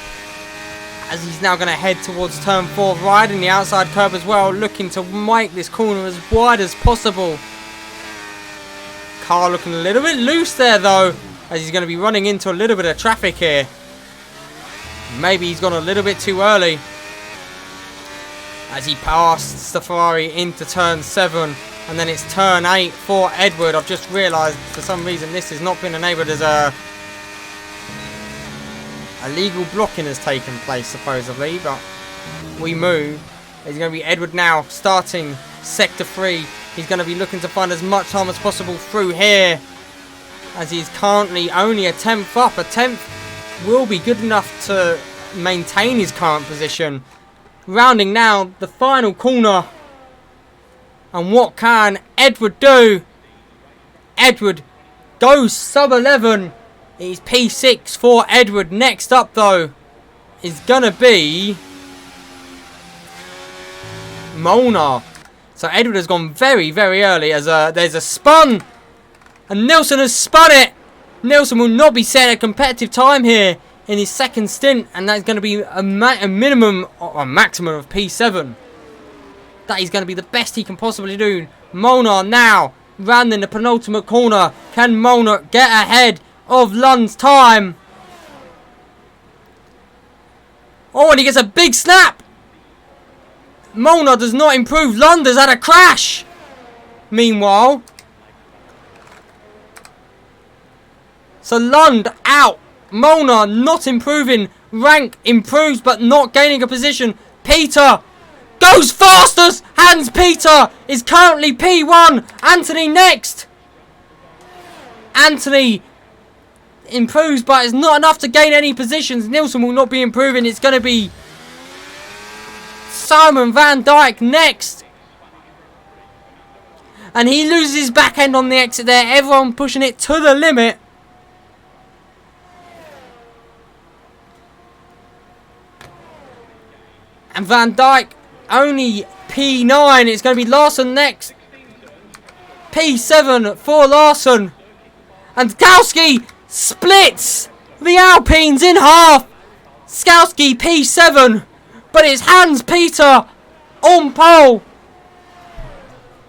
As he's now going to head towards turn 4, riding the outside curb as well, looking to make this corner as wide as possible. Car looking a little bit loose there though, as he's going to be running into a little bit of traffic here. Maybe he's gone a little bit too early. As he passes the Ferrari into turn 7, and then it's turn 8 for Edward. I've just realised for some reason this has not been enabled as a illegal blocking has taken place supposedly, but we move. It's going to be Edward now starting sector 3. He's going to be looking to find as much time as possible through here, as he's currently only a 10th up. A 10th will be good enough to maintain his current position. Rounding now the final corner. And what can Edward do? Edward goes sub 11. It's P6 for Edward. Next up though is going to be Molnar. So Edward has gone very, very early as there's a spun. And Nilsson has spun it. Nilsson will not be setting a competitive time here in his second stint. And that's going to be a minimum or a maximum of P7. That is going to be the best he can possibly do. Molnar now rounding the penultimate corner. Can Molnar get ahead of Lund's time? Oh, and he gets a big snap. Molnar does not improve. Lund has had a crash. Meanwhile, so Lund out. Molnar not improving. Rank improves but not gaining a position. Peter goes fastest. Hans Peter is currently P1. Anthony next. Anthony improves but it's not enough to gain any positions. Nilsson will not be improving. It's going to be Simon van Dijk next. And he loses his back end on the exit there. Everyone pushing it to the limit. And Van Dijk only P9. It's going to be Larsson next. P7 for Larsson. And Skowski splits the Alpines in half. Skowski P7. But it's Hans Peter on pole.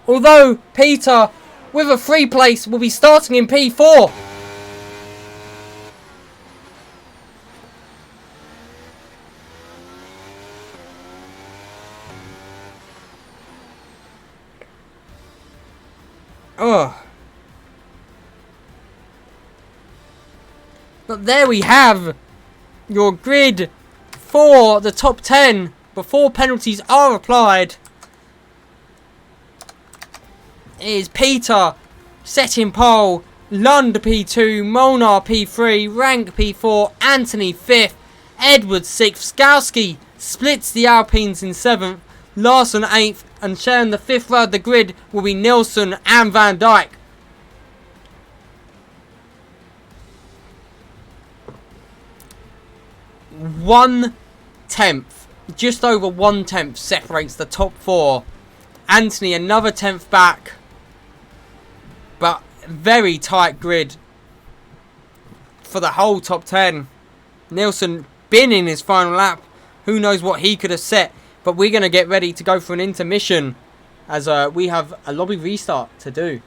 Although Peter with a free place will be starting in P4. Oh. But there we have your grid for the top 10 before penalties are applied. It is Peter setting pole, Lund P2, Molnar P3, Rank P4, Anthony 5th, Edward 6th, Skowski splits the Alpines in 7th, Larsson 8th, and sharing the 5th row of the grid will be Nilsson and Van Dijk. Just over 1/10 separates the top 4. Anthony another 10th back, but very tight grid for the whole top 10. Nilsson been in his final lap. Who knows what he could have set, but we're going to get ready to go for an intermission as we have a lobby restart to do.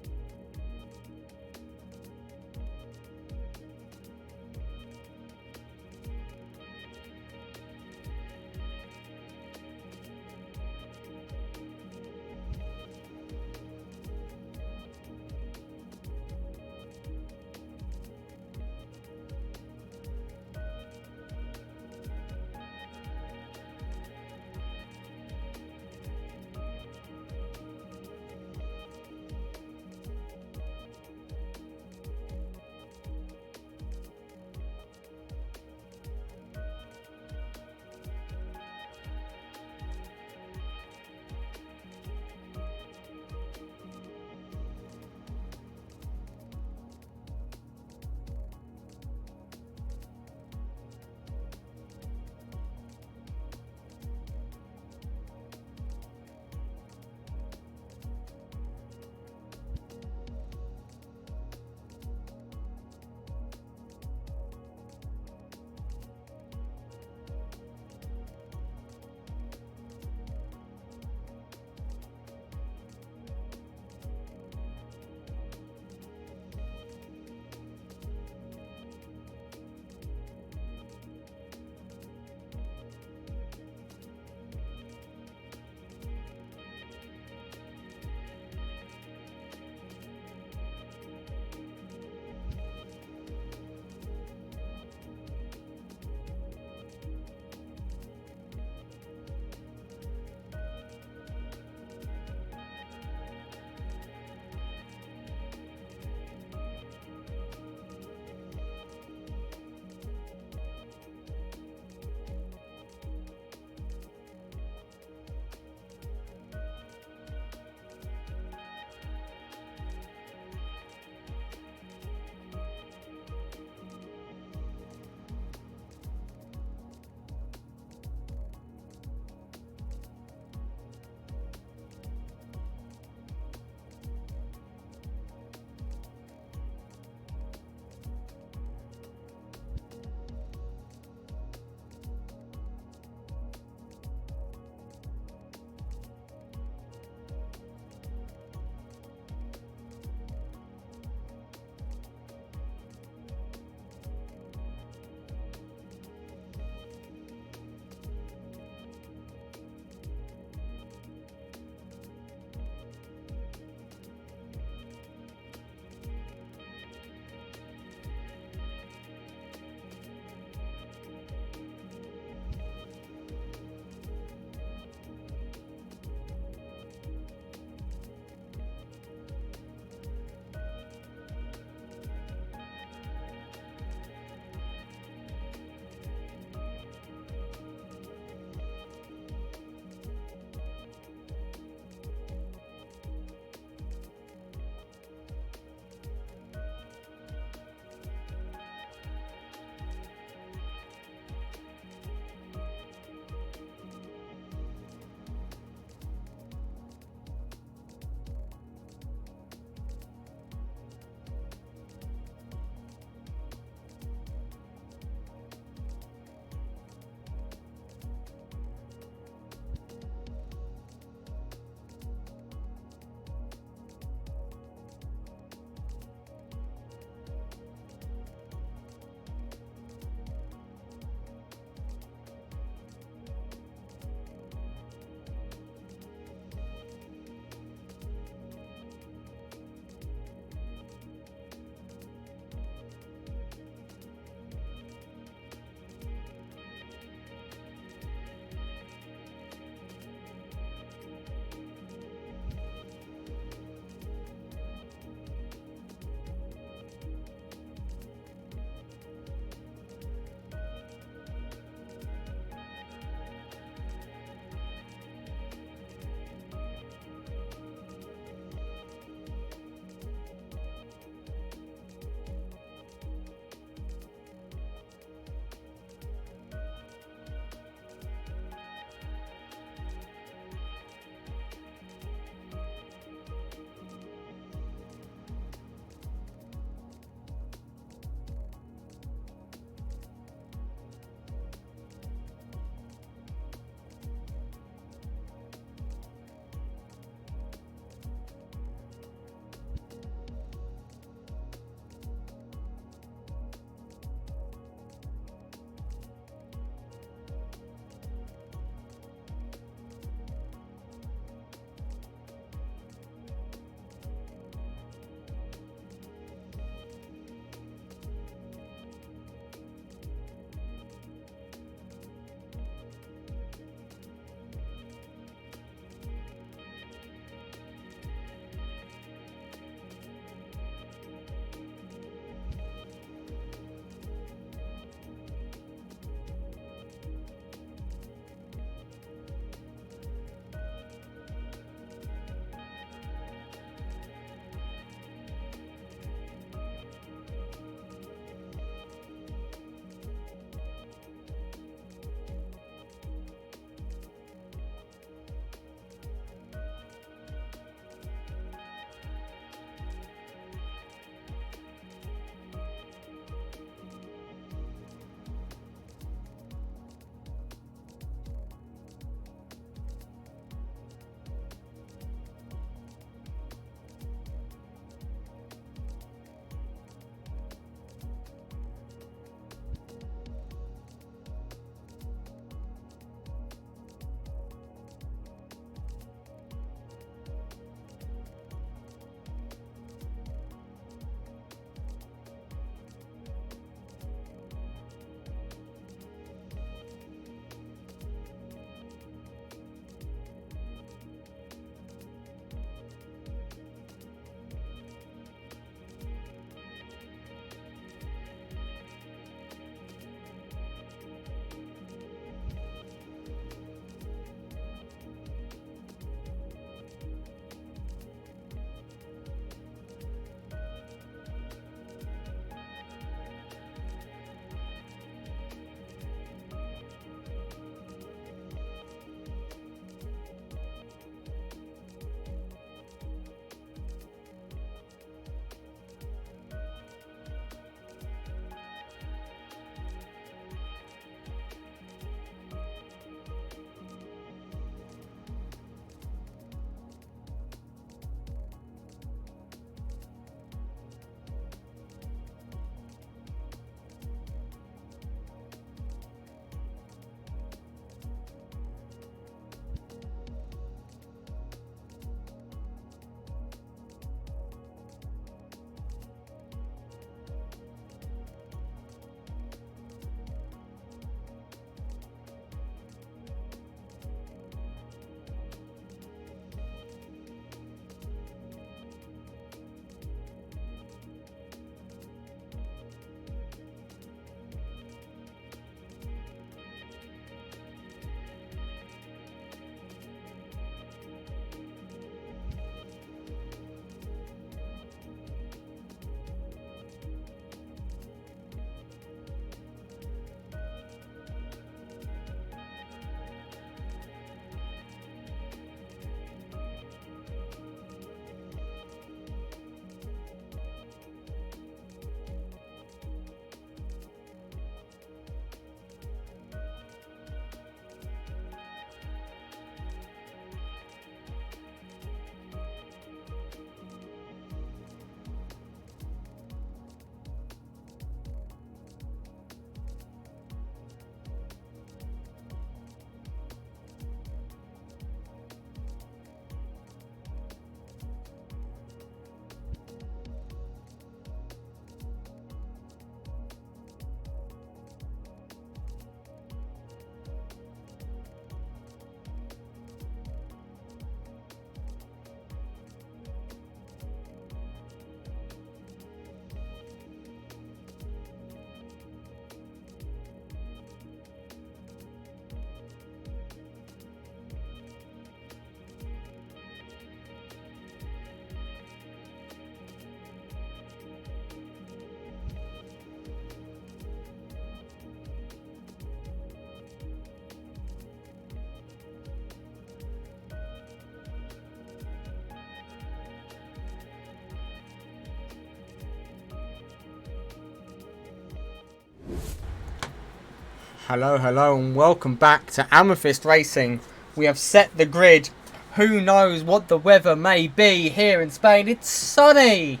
Hello, hello, and welcome back to Amethyst Racing. We have set the grid. Who knows what the weather may be here in Spain? It's sunny!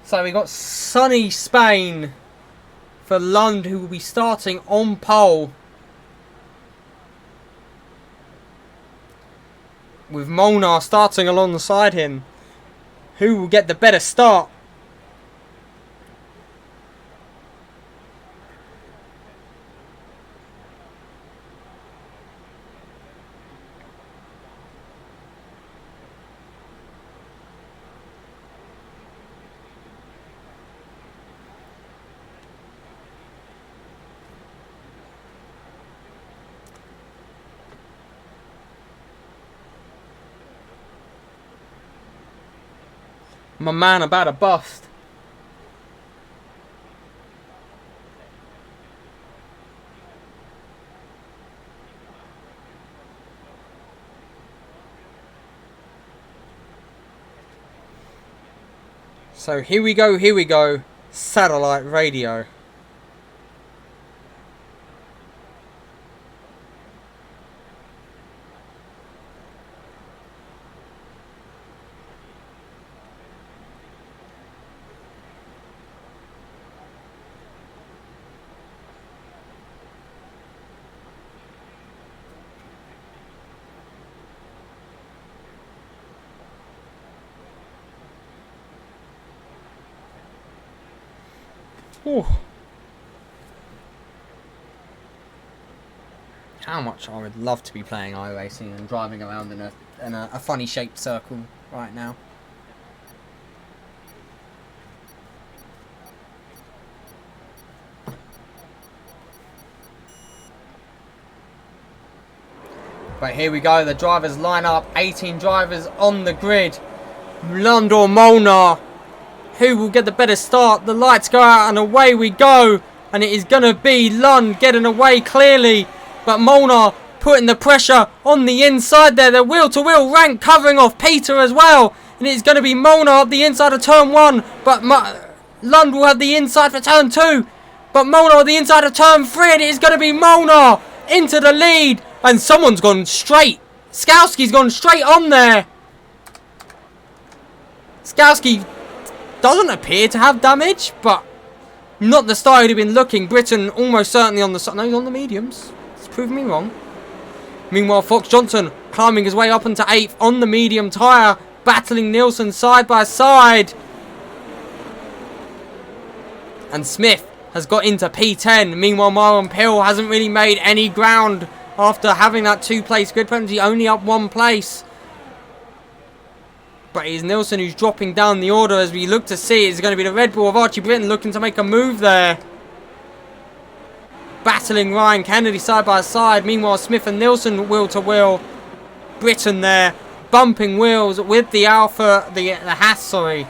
So we got sunny Spain for Lund, who will be starting on pole. With Molnar starting alongside him. Who will get the better start? My man about to bust. So here we go. Satellite radio. Ooh. How much I would love to be playing iRacing and driving around in a funny shaped circle right now. But here we go, the drivers line up, 18 drivers on the grid. Lund or Molnar, who will get the better start? The lights go out and away we go. And it is going to be Lund getting away clearly. But Molnar putting the pressure on the inside there. The wheel-to-wheel rank covering off Peter as well. And it's going to be Molnar up the inside of turn 1. But Lund will have the inside for turn 2. But Molnar the inside of turn 3. And it is going to be Molnar into the lead. And someone's gone straight. Skowski's gone straight on there. Skowski doesn't appear to have damage, but not the style he'd have been looking. Britain almost certainly on the... No, he's on the mediums. It's proving me wrong. Meanwhile, Fox Johnson climbing his way up into 8th on the medium tyre, battling Nielsen side by side. And Smith has got into P10. Meanwhile, Myron Pill hasn't really made any ground after having that 2-place grid penalty, only up 1 place. But it is Nielsen who's dropping down the order as we look to see. It's going to be the Red Bull of Archie Britton looking to make a move there. Battling Ryan Kennedy side by side. Meanwhile, Smith and Nielsen wheel to wheel. Britton there bumping wheels with the Alpha, the Haas, sorry.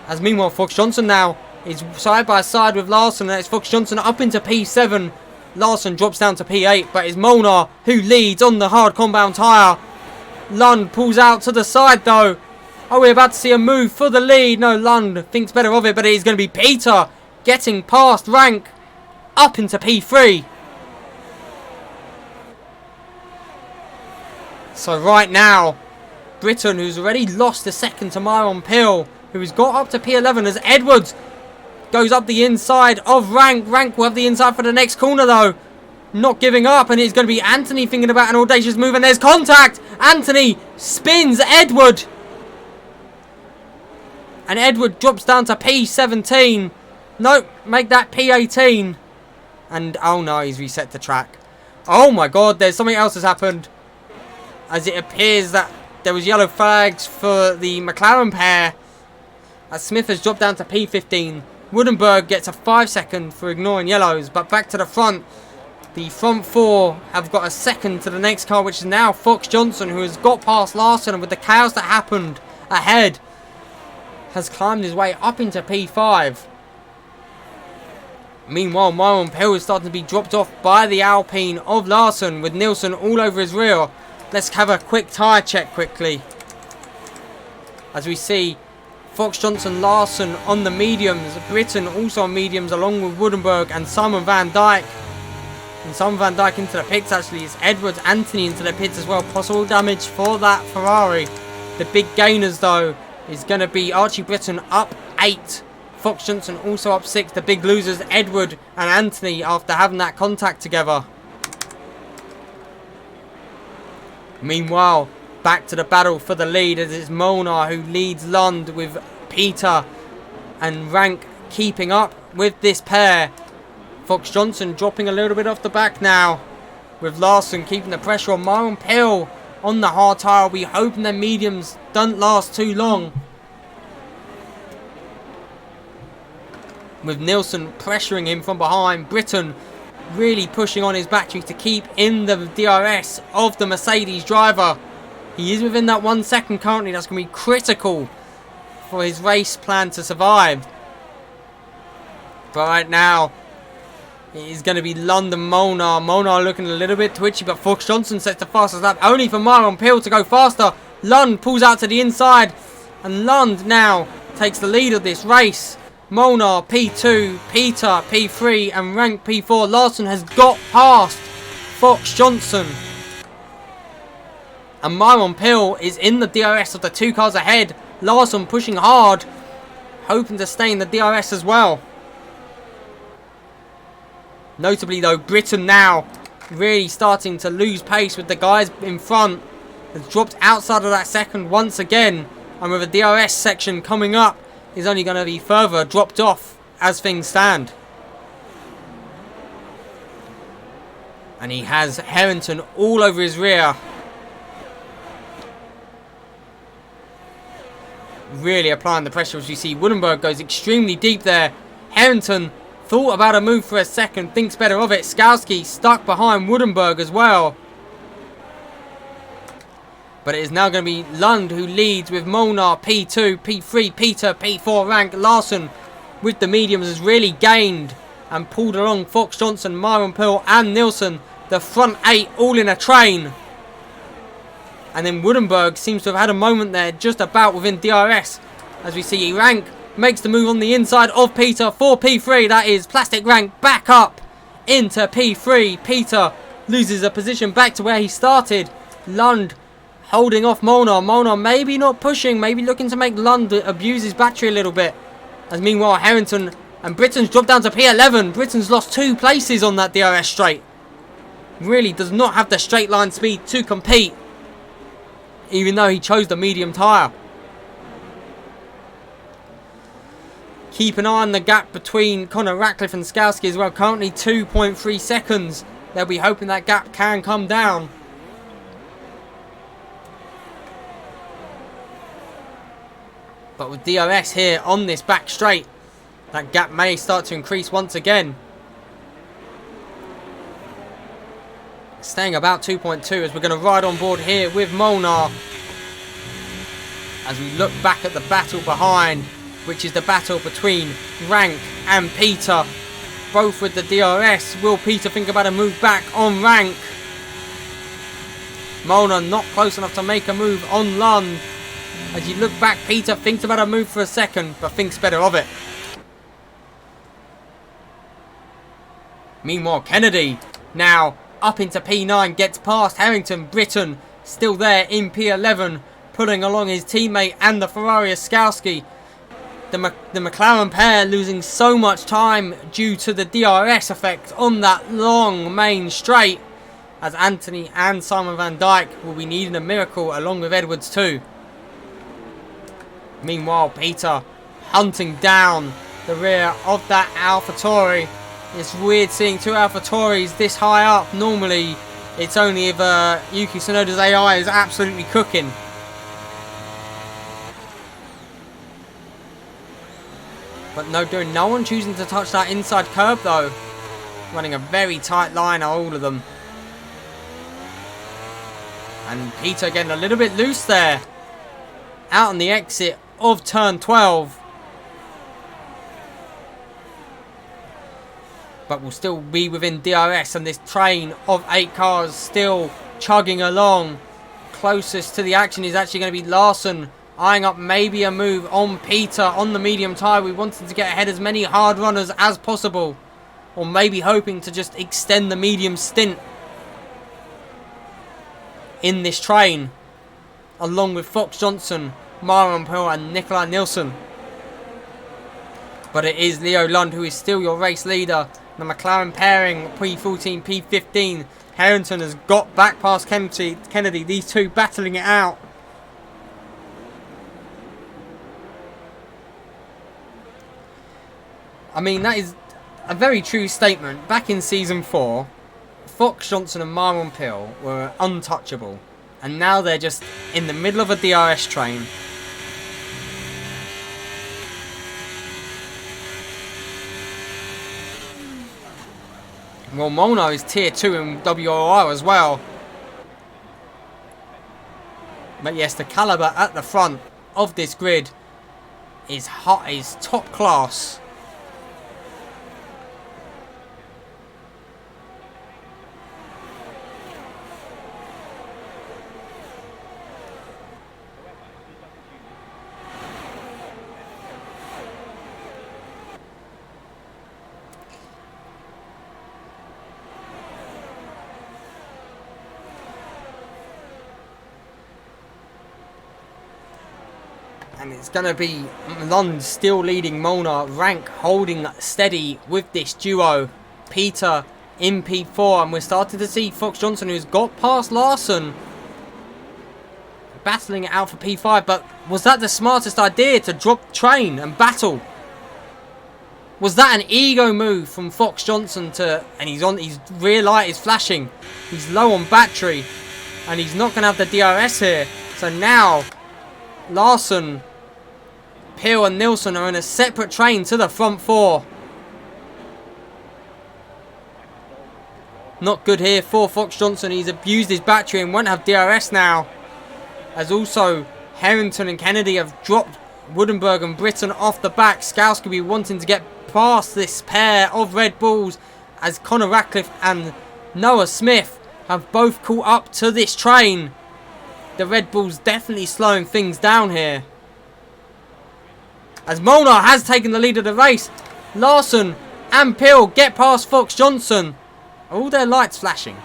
As meanwhile, Fox Johnson now is side by side with Larson. And it's Fox Johnson up into P7. Larson drops down to P8, but it's Molnar who leads on the hard compound tyre. Lund pulls out to the side though. Are we about to see a move for the lead? No, Lund thinks better of it, but it is going to be Peter getting past Rank up into P3. So right now, Britton, who's already lost a second to Myron Pill, who has got up to P11 as Edwards goes up the inside of Rank. Rank will have the inside for the next corner though. Not giving up, and it's going to be Anthony thinking about an audacious move, and there's contact. Anthony spins Edward. And Edward drops down to P17. Nope, make that P18. And, oh no, he's reset the track. Oh my god, there's something else has happened. As it appears that there was yellow flags for the McLaren pair. As Smith has dropped down to P15. Woodenberg gets a 5-second for ignoring yellows. But back to the front. The front 4 have got a second to the next car, which is now Fox Johnson, who has got past Larson, and with the chaos that happened ahead, has climbed his way up into P5. Meanwhile, Myron Pill is starting to be dropped off by the Alpine of Larson, with Nielsen all over his rear. Let's have a quick tyre check quickly. As we see Fox Johnson, Larson on the mediums. Britain also on mediums along with Woodenberg and Simon Van Dijk. And Simon Van Dijk into the pits actually. It's Edwards, Anthony into the pits as well. Possible damage for that Ferrari. The big gainers though is going to be Archie Britton up 8. Fox Johnson also up 6. The big losers Edward and Anthony after having that contact together. Meanwhile, back to the battle for the lead as it's Molnar who leads Lund with Peter and Rank keeping up with this pair. Fox Johnson dropping a little bit off the back now with Larson keeping the pressure on. Myron Pill on the hard tyre. We hoping their mediums don't last too long. With Nilsson pressuring him from behind. Britton really pushing on his battery to keep in the DRS of the Mercedes driver. He is within that 1 second currently. That's going to be critical for his race plan to survive. But right now, it is going to be London Molnar. Molnar looking a little bit twitchy, but Fox Johnson sets the fastest lap. Only for Myron Pill to go faster. Lund pulls out to the inside. And Lund now takes the lead of this race. Molnar P2, Peter P3 and Rank P4. Larson has got past Fox Johnson. And Myron Pill is in the DRS of the 2 cars ahead. Larson pushing hard, hoping to stay in the DRS as well. Notably though, Britton now really starting to lose pace with the guys in front. Has dropped outside of that second once again. And with a DRS section coming up, is only going to be further dropped off as things stand. And he has Harrington all over his rear. Really applying the pressure as you see. Woodenberg goes extremely deep there. Harrington thought about a move for a second, thinks better of it. Skowski stuck behind Woodenberg as well. But it is now going to be Lund who leads with Molnar P2, P3, Peter, P4, Rank. Larson with the mediums has really gained and pulled along Fox Johnson, Myron Pill and Nilsson. The front 8 all in a train. And then Woodenberg seems to have had a moment there just about within DRS. As we see Rank makes the move on the inside of Peter for P3. That is Plastic Rank back up into P3. Peter loses a position back to where he started. Lund holding off Molnar. Molnar maybe not pushing, maybe looking to make Lund abuse his battery a little bit. As meanwhile Harrington and Britton's dropped down to P11. Britton's lost 2 places on that DRS straight. Really does not have the straight line speed to compete, even though he chose the medium tyre. Keep an eye on the gap between Connor Ratcliffe and Skowski as well. Currently 2.3 seconds. They'll be hoping that gap can come down. But with DRS here on this back straight, that gap may start to increase once again. Staying about 2.2 as we're going to ride on board here with Molnar. As we look back at the battle behind, which is the battle between Rank and Peter. Both with the DRS. Will Peter think about a move back on Rank? Molnar not close enough to make a move on Lund. As you look back, Peter thinks about a move for a second, but thinks better of it. Meanwhile, Kennedy now up into P9, gets past Harrington. Britton still there in P11, pulling along his teammate and the Ferrari Skowski. The McLaren pair losing so much time due to the DRS effect on that long main straight, as Anthony and Simon Van Dijk will be needing a miracle along with Edwards too. Meanwhile, Peter hunting down the rear of that AlphaTauri. It's weird seeing 2 AlphaTauris this high up. Normally, it's only if Yuki Tsunoda's AI is absolutely cooking. But no one choosing to touch that inside curb though. Running a very tight line, all of them. And Peter getting a little bit loose there. Out on the exit of turn 12. But will still be within DRS, and this train of 8 cars still chugging along. Closest to the action is actually going to be Larson eyeing up maybe a move on Peter on the medium tyre. We wanted to get ahead as many hard runners as possible, or maybe hoping to just extend the medium stint in this train, along with Fox Johnson, Myron Pearl and Nikolai Nielsen. But it is Leo Lund who is still your race leader. The McLaren pairing, P14, P15. Harrington has got back past Kennedy. These two battling it out. I mean, that is a very true statement. Back in Season 4, Fox Johnson and Myron Pearl were untouchable. And now they're just in the middle of a DRS train. Well, Molnar is tier 2 in WRR as well. But yes, the calibre at the front of this grid is hot, is top class. And it's going to be Lund still leading Molnar, Rank holding steady with this duo. Peter in P4, and we're starting to see Fox Johnson, who's got past Larson, battling it out for P5. But was that the smartest idea, to drop train and battle? Was that an ego move from Fox Johnson to... And his rear light is flashing. He's low on battery, and he's not going to have the DRS here. So now Larson, Pearl and Nielsen are in a separate train to the front four. Not good here for Fox Johnson. He's abused his battery and won't have DRS now. As also Harrington and Kennedy have dropped Woodenberg and Britton off the back. Scouse could be wanting to get past this pair of Red Bulls, as Connor Ratcliffe and Noah Smith have both caught up to this train. The Red Bulls definitely slowing things down here, as Molnar has taken the lead of the race. Larson and Pearl get past Fox Johnson. All their lights flashing.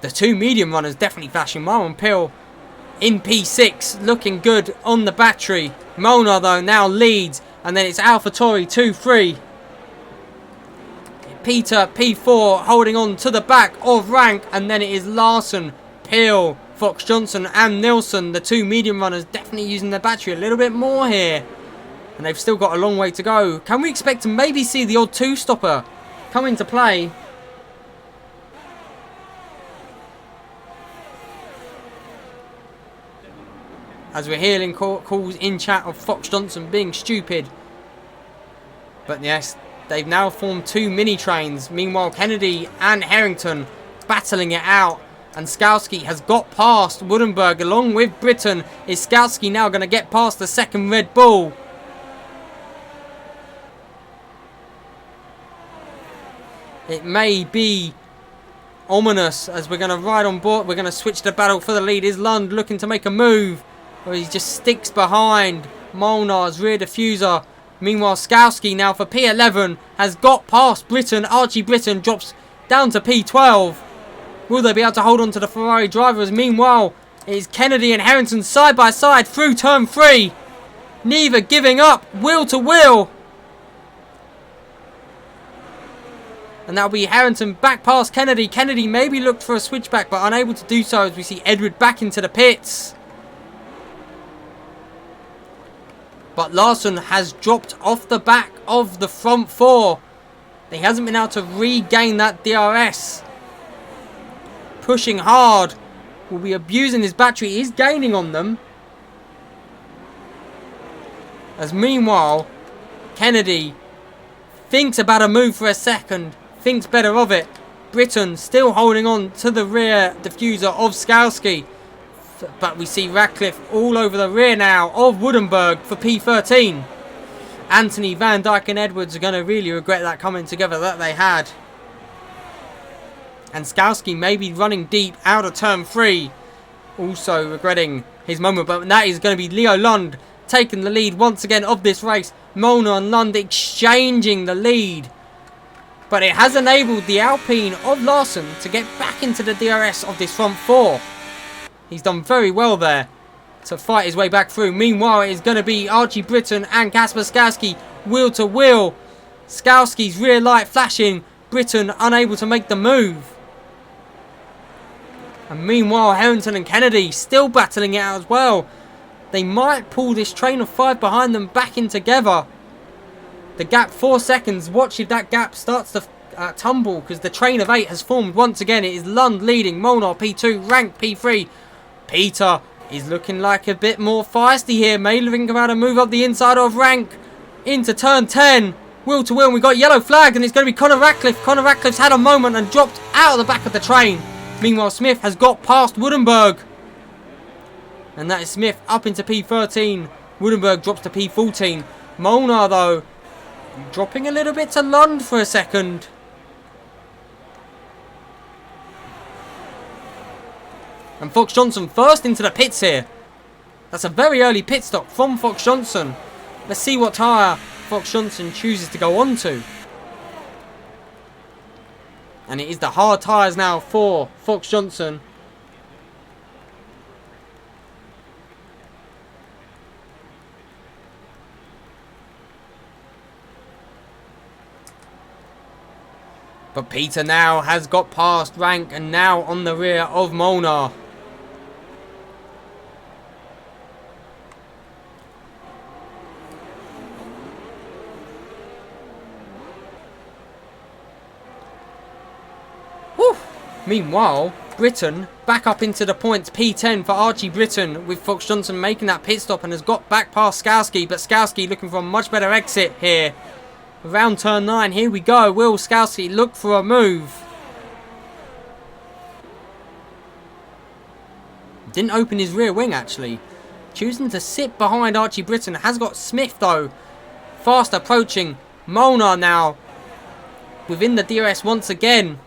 The two medium runners definitely flashing. Myron Pearl in P6, looking good on the battery. Molnar though now leads, and then it's AlphaTauri 2-3. Peter P4 holding on to the back of Rank, and then it is Larson, Pearl, Fox Johnson and Nielsen, the two medium runners, definitely using their battery a little bit more here. And they've still got a long way to go. Can we expect to maybe see the odd two-stopper come into play? As we're hearing calls in chat of Fox Johnson being stupid. But yes, they've now formed two mini trains. Meanwhile, Kennedy and Harrington battling it out. And Skowski has got past Woodenberg along with Britton. Is Skowski now going to get past the second Red Bull? It may be ominous, as we're going to ride on board. We're going to switch the battle for the lead. Is Lund looking to make a move? Or he just sticks behind Molnar's rear diffuser. Meanwhile, Skowski now for P11 has got past Britton. Archie Britton drops down to P12. Will they be able to hold on to the Ferrari drivers? Meanwhile, it is Kennedy and Harrington side by side through turn 3. Neither giving up, wheel to wheel. And that'll be Harrington back past Kennedy. Kennedy maybe looked for a switchback, but unable to do so, as we see Edward back into the pits. But Larson has dropped off the back of the front four. He hasn't been able to regain that DRS. Pushing hard. Will be abusing his battery. He's gaining on them. As meanwhile, Kennedy thinks about a move for a second. Thinks better of it. Britton still holding on to the rear diffuser of Skowski. But we see Ratcliffe all over the rear now of Woodenberg for P13. Anthony, Van Dijk and Edwards are going to really regret that coming together that they had. And Skowski may be running deep out of turn 3. Also regretting his moment. But that is going to be Leo Lund taking the lead once again of this race. Molnar and Lund exchanging the lead. But it has enabled the Alpine of Larson to get back into the DRS of this front 4. He's done very well there to fight his way back through. Meanwhile, it is going to be Archie Britton and Kasper Skowski wheel to wheel. Skowski's rear light flashing. Britton unable to make the move. And meanwhile, Harrington and Kennedy still battling it out as well. They might pull this train of 5 behind them back in together. The gap 4 seconds. Watch if that gap starts to tumble, because the train of 8 has formed once again. It is Lund leading, Molnar P2, Rank P3. Peter is looking like a bit more feisty here. May think about a move up the inside of Rank into turn 10. Wheel to wheel, and we got yellow flag, and it's going to be Conor Ratcliffe. Conor Ratcliffe's had a moment and dropped out of the back of the train. Meanwhile, Smith has got past Woodenberg. And that is Smith up into P13. Woodenberg drops to P14. Molnar, though, dropping a little bit to Lund for a second. And Fox Johnson first into the pits here. That's a very early pit stop from Fox Johnson. Let's see what tyre Fox Johnson chooses to go on to. And it is the hard tyres now for Fox Johnson. But Peter now has got past Rank and now on the rear of Molnar. Whew. Meanwhile, Britton back up into the points. P10 for Archie Britton, with Fox Johnson making that pit stop and has got back past Skowski. But Skowski looking for a much better exit here. Around turn 9, here we go. Will Skowski look for a move? Didn't open his rear wing, actually. Choosing to sit behind Archie Britton. Has got Smith, though. Fast approaching. Molnar now within the DRS once again.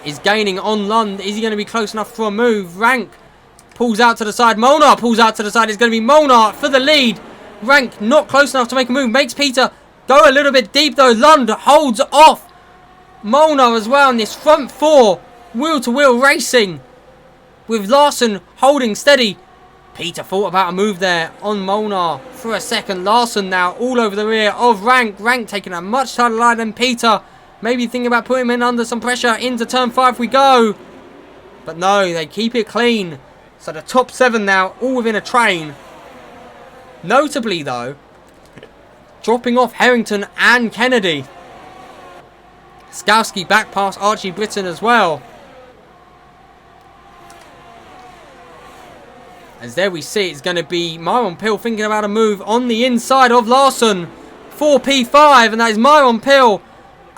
Is gaining on Lund. Is he going to be close enough for a move? Rank pulls out to the side. Molnar pulls out to the side. It's going to be Molnar for the lead. Rank not close enough to make a move. Makes Peter go a little bit deep, though. Lund holds off Molnar as well in this front 4. Wheel to wheel racing with Larson holding steady. Peter thought about a move there on Molnar for a second. Larson now all over the rear of Rank. Rank taking a much tighter line than Peter. Maybe thinking about putting him in under some pressure. Into turn 5 we go. But no, they keep it clean. So the top 7 now all within a train. Notably, though, dropping off Harrington and Kennedy. Skowski back past Archie Britton as well. As there we see, it's going to be Myron Pill thinking about a move on the inside of Larson. 4P5, and that is Myron Pill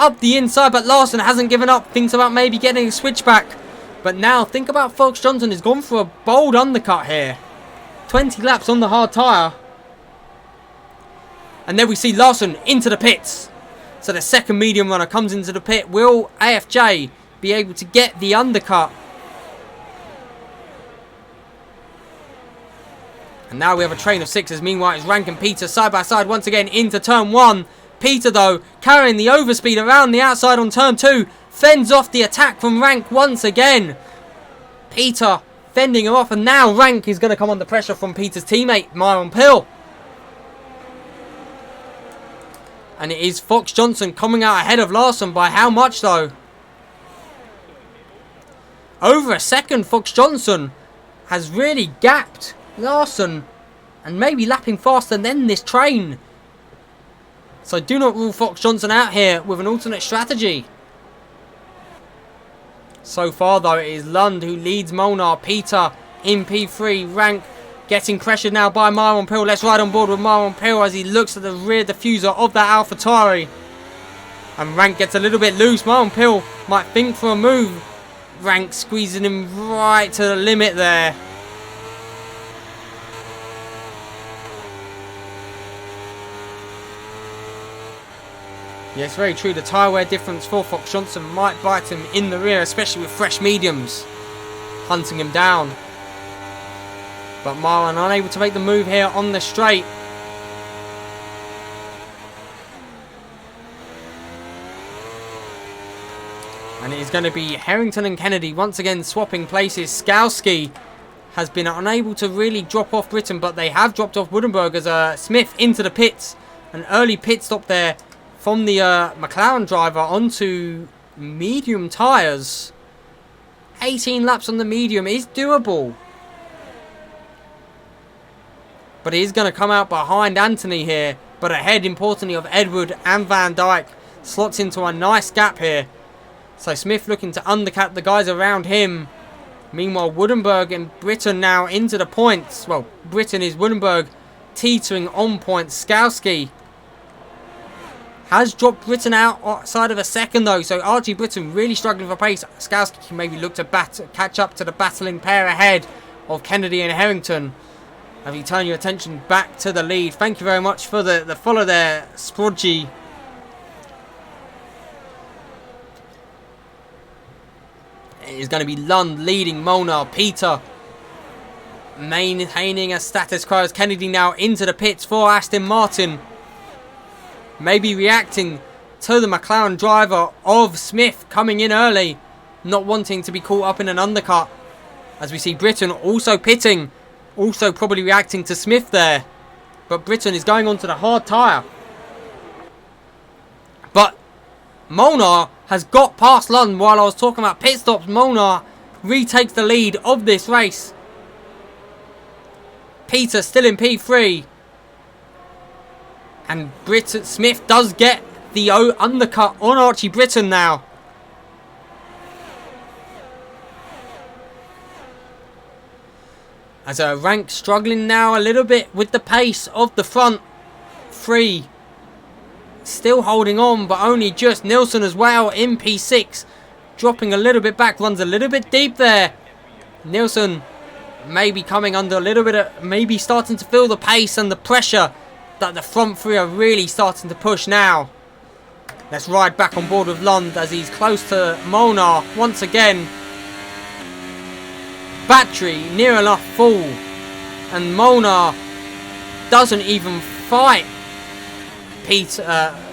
up the inside, but Larson hasn't given up. Thinks about maybe getting a switchback. But now, think about Fox Johnson has gone for a bold undercut here. 20 laps on the hard tyre. And then we see Larson into the pits. So the second medium runner comes into the pit. Will AFJ be able to get the undercut? And now we have a train of 6s. Meanwhile, it's Rank and Peter side by side once again into turn 1. Peter, though, carrying the overspeed around the outside on turn 2. Fends off the attack from Rank once again. Peter fending him off. And now Rank is going to come under pressure from Peter's teammate, Myron Pill. And it is Fox Johnson coming out ahead of Larson. By how much, though? Over a second, Fox Johnson has really gapped Larson. And maybe lapping faster than this train. So do not rule Fox Johnson out here with an alternate strategy. So far, though, it is Lund who leads Molnar. Peter in P3. Rank getting pressured now by Myron Pill. Let's ride on board with Myron Pill as he looks at the rear diffuser of that AlphaTauri. And Rank gets a little bit loose. Myron Pill might think for a move. Rank squeezing him right to the limit there. Yes, very true. The tyre wear difference for Fox Johnson might bite him in the rear, especially with fresh mediums hunting him down. But Marlon unable to make the move here on the straight. And it is going to be Harrington and Kennedy once again swapping places. Skowski has been unable to really drop off Britton, but they have dropped off Woodenberg as Smith into the pits. An early pit stop there from the McLaren driver onto medium tyres. 18 laps on the medium is doable. But he is going to come out behind Anthony here. But ahead, importantly, of Edward and Van Dijk. Slots into a nice gap here. So Smith looking to undercut the guys around him. Meanwhile, Woodenberg and Britton now into the points. Well, Britton is Woodenberg teetering on points. Skowski has dropped Britton outside of a second though. So Archie Britton really struggling for pace. Skowski can maybe look to catch up to the battling pair ahead of Kennedy and Harrington. Have you turned your attention back to the lead? Thank you very much for the follow there, Sprodgy. It is going to be Lund leading Molnar. Peter maintaining a status quo as Kennedy now into the pits for Aston Martin. Maybe reacting to the McLaren driver of Smith coming in early. Not wanting to be caught up in an undercut. As we see Britton also pitting. Also probably reacting to Smith there. But Britton is going onto the hard tyre. But Molnar has got past Lund while I was talking about pit stops. Molnar retakes the lead of this race. Peter still in P3. And Smith does get the undercut on Archie Britton now. As Rank struggling now a little bit with the pace of the front three. Still holding on, but only just. Nilsson as well in P6. Dropping a little bit back, runs a little bit deep there. Nilsson maybe coming under a little bit of, maybe starting to feel the pace and the pressure that the front three are really starting to push now. Let's ride back on board with Lund as he's close to Molnar once again. Battery near enough full. And Molnar doesn't even fight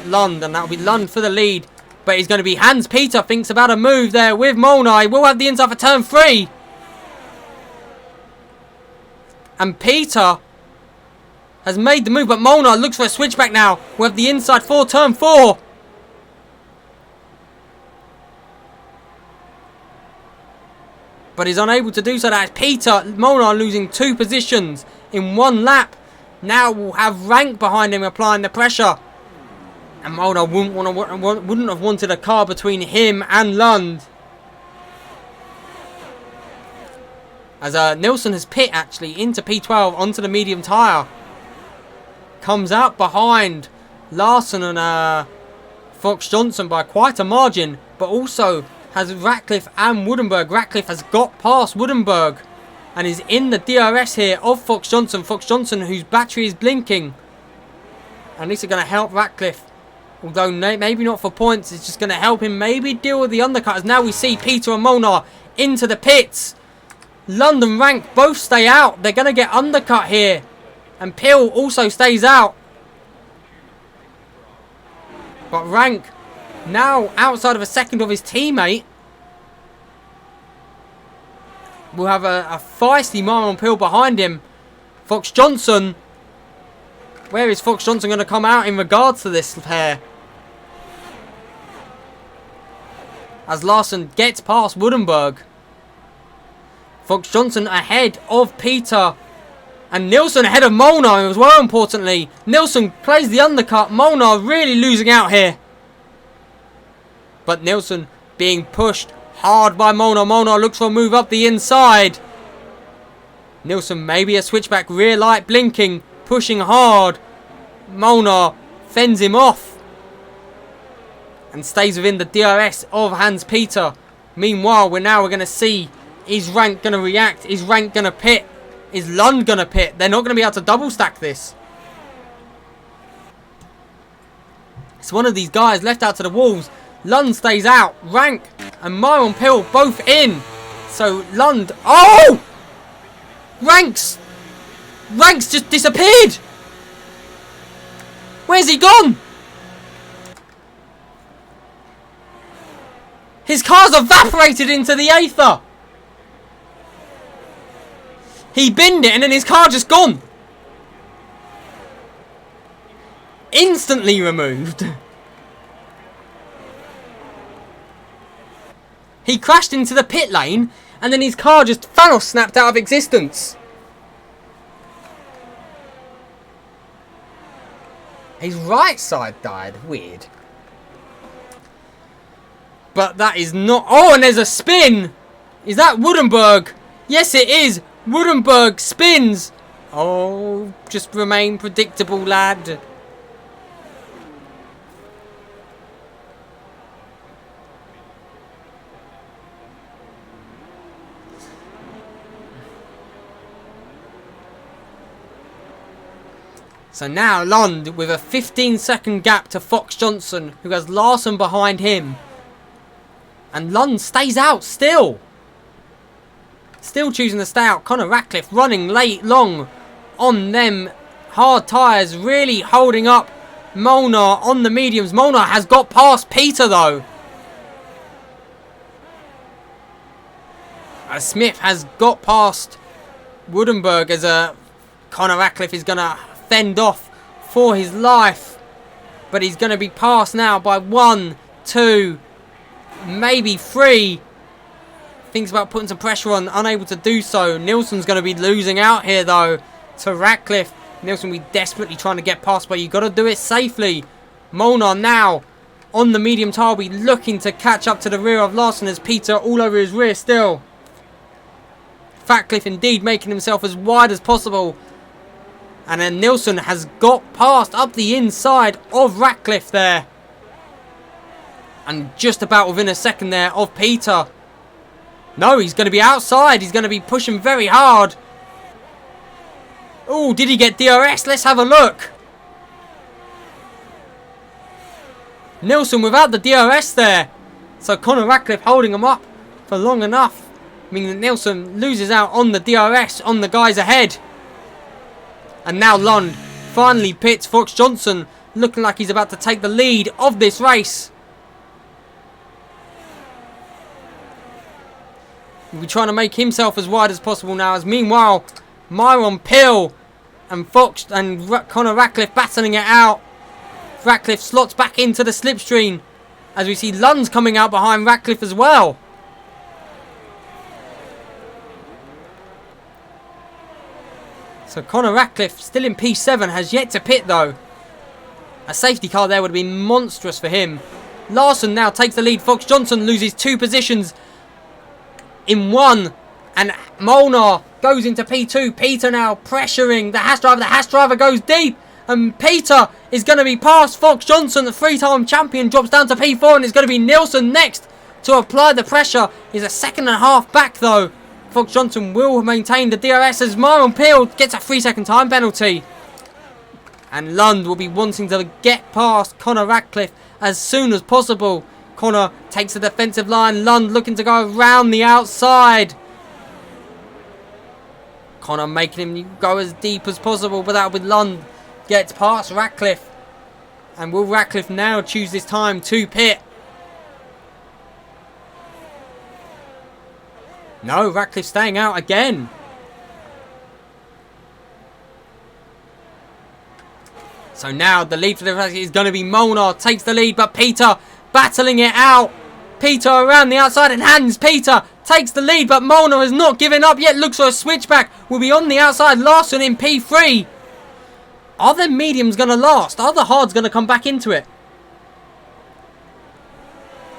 Lund, and that'll be Lund for the lead. But he's going to be Hans Peter thinks about a move there with Molnar. He will have the inside for turn 3. And Peter has made the move, but Molnar looks for a switchback now. We'll have the inside for turn 4. But he's unable to do so. That's Peter. Molnar losing 2 positions in 1 lap. Now we'll have Rank behind him applying the pressure. And Molnar wouldn't have wanted a car between him and Lund. As Nilsson has pit actually into P12 onto the medium tyre. Comes out behind Larson and Fox Johnson by quite a margin. But also has Ratcliffe and Woodenberg. Ratcliffe has got past Woodenberg and is in the DRS here of Fox Johnson. Fox Johnson, whose battery is blinking. And this is going to help Ratcliffe. Although maybe not for points. It's just going to help him maybe deal with the undercut. As now we see Peter and Molnar into the pits. London Rank both stay out. They're going to get undercut here. And Pill also stays out. But Rank now outside of a second of his teammate. We'll have a feisty Marlon Pill behind him. Fox Johnson. Where is Fox Johnson going to come out in regards to this pair? As Larson gets past Woodenberg. Fox Johnson ahead of Peter. And Nilsson ahead of Molnar as well, importantly. Nilsson plays the undercut. Molnar really losing out here. But Nilsson being pushed hard by Molnar. Molnar looks for a move up the inside. Nilsson maybe a switchback. Rear light blinking. Pushing hard. Molnar fends him off. And stays within the DRS of Hans Peter. Meanwhile, we're going to see. Is Rank going to react? Is Rank going to pit? Is Lund going to pit? They're not going to be able to double stack this. It's one of these guys left out to the wolves. Lund stays out. Rank and Myron Pill both in. So Lund... Oh! Rank's just disappeared. Where's he gone? His car's evaporated into the aether. He binned it and then his car just gone. Instantly removed. He crashed into the pit lane and then his car just Thanos snapped out of existence. His right side died. Weird. But that is not... Oh, and there's a spin. Is that Woodenberg? Yes, it is. Woodenberg spins. Oh, just remain predictable, lad. So now Lund with a 15-second gap to Fox Johnson, who has Larson behind him. And Lund stays out still. Still choosing to stay out. Conor Ratcliffe running late, long on them hard tyres. Really holding up Molnar on the mediums. Molnar has got past Peter though. Smith has got past Woodenberg as Conor Ratcliffe is going to fend off for his life. But he's going to be passed now by 1, 2... maybe 3. Thinks about putting some pressure on, unable to do so. Nilsson's going to be losing out here though to Ratcliffe. Nilsson will be desperately trying to get past, but you got to do it safely. Molnar now on the medium tire, will be looking to catch up to the rear of Larson as Peter all over his rear still. Ratcliffe indeed making himself as wide as possible. And then Nilsson has got past up the inside of Ratcliffe there. And just about within a second there of Peter. No, he's going to be outside. He's going to be pushing very hard. Oh, did he get DRS? Let's have a look. Nilsson without the DRS there. So Conor Ratcliffe holding him up for long enough. Meaning that Nilsson loses out on the DRS on the guys ahead. And now Lund finally pits Fox Johnson, looking like he's about to take the lead of this race. He'll be trying to make himself as wide as possible now, as meanwhile Myron Pill and Fox and Conor Ratcliffe battling it out. Ratcliffe slots back into the slipstream as we see Lund's coming out behind Ratcliffe as well. So Conor Ratcliffe still in P7, has yet to pit though. A safety car there would have been monstrous for him. Larson now takes the lead. Fox Johnson loses 2 positions in 1. And Molnar goes into P2. Peter now pressuring the Haas driver. The Haas driver goes deep. And Peter is going to be past Fox Johnson. The 3-time champion drops down to P4. And it's going to be Nilsson next to apply the pressure. He's a second and a half back though. Fox Johnson will maintain the DRS as Myron Peel gets a 3-second time penalty. And Lund will be wanting to get past Conor Ratcliffe as soon as possible. Conor takes the defensive line. Lund looking to go around the outside. Conor making him go as deep as possible, but that with Lund gets past Ratcliffe. And will Ratcliffe now choose this time to pit? No, Ratcliffe staying out again. So now the lead for the race is going to be Molnar. Takes the lead, but Peter battling it out. Peter around the outside and hands. Peter takes the lead, but Molnar is not giving up yet. Looks for a switchback. Will be on the outside. Larson in P3. Are the mediums going to last? Are the hards going to come back into it?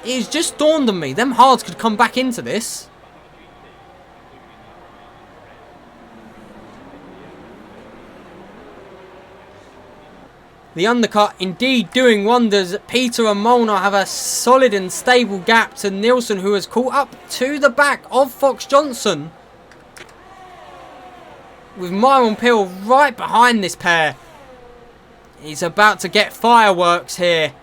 It's just dawned on me. Them hards could come back into this. The undercut indeed doing wonders. Peter and Molnar have a solid and stable gap to Nilsson, who has caught up to the back of Fox Johnson. With Myron Peel right behind this pair. He's about to get fireworks here.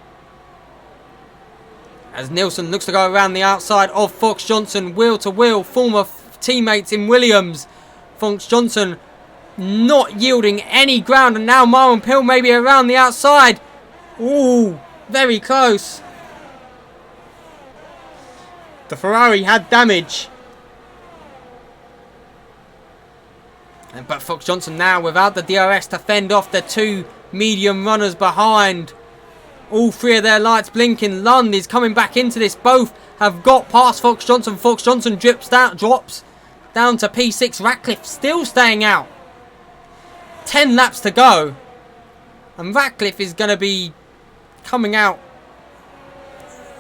As Nielsen looks to go around the outside of Fox Johnson, wheel to wheel, former teammates in Williams. Fox Johnson not yielding any ground, and now Myron Pill maybe around the outside. Ooh, very close. The Ferrari had damage. But Fox Johnson now without the DRS to fend off the two medium runners behind. All three of their lights blinking. Lund is coming back into this. Both have got past Fox Johnson. Fox Johnson drops down to P6. Ratcliffe still staying out. 10 laps to go. And Ratcliffe is going to be coming out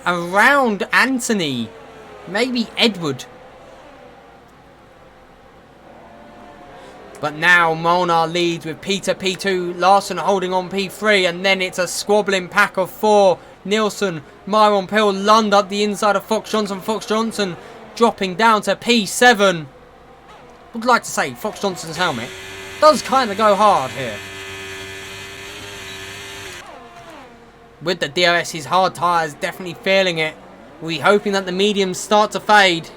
around Anthony. Maybe Edward. But now Molnar leads with Peter P2, Larson holding on P3, and then it's a squabbling pack of 4. Nielsen, Myron Pill, Lund up the inside of Fox Johnson. Fox Johnson dropping down to P7. Would like to say Fox Johnson's helmet does kind of go hard here. With the DRS, his hard tyres definitely feeling it. We're hoping that the mediums start to fade.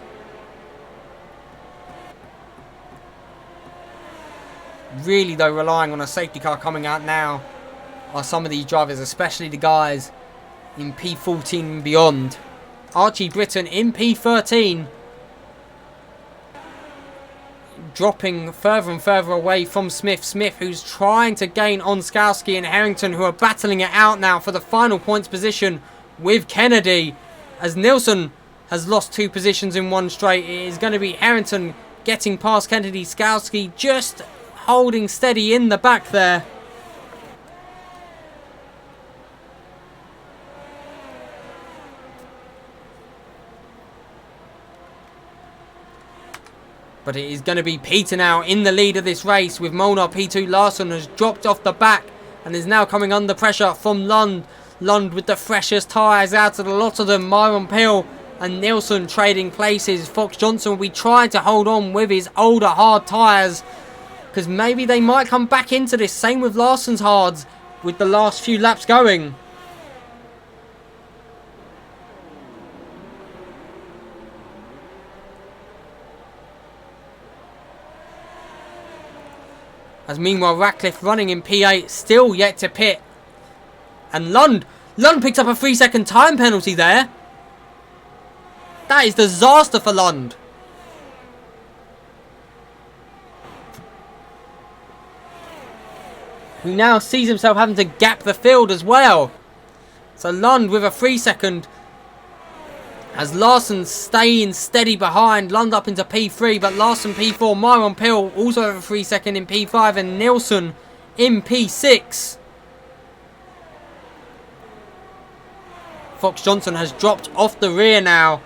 Really though, relying on a safety car coming out now are some of these drivers, especially the guys in P14 and beyond. Archie Britton in P13, dropping further and further away from Smith. Smith, who's trying to gain on Skowski, and Harrington, who are battling it out now for the final points position with Kennedy. As Nielsen has lost 2 positions in one straight, it is going to be Harrington getting past Kennedy. Skowski just holding steady in the back there. But it is going to be Peter now in the lead of this race with Molnar P2. Larson has dropped off the back and is now coming under pressure from Lund. Lund with the freshest tyres out of the lot of them. Myron Pill and Nielsen trading places. Fox Johnson will be trying to hold on with his older hard tyres, because maybe they might come back into this. Same with Larson's hards with the last few laps going. As meanwhile Ratcliffe running in P8, still yet to pit. And Lund picks up a 3-second time penalty there. That is disaster for Lund. Who now sees himself having to gap the field as well. So Lund with a 3-second. As Larson staying steady behind. Lund up into P3, but Larson P4. Myron Pill also have a 3-second in P5, and Nielsen in P6. Fox Johnson has dropped off the rear now.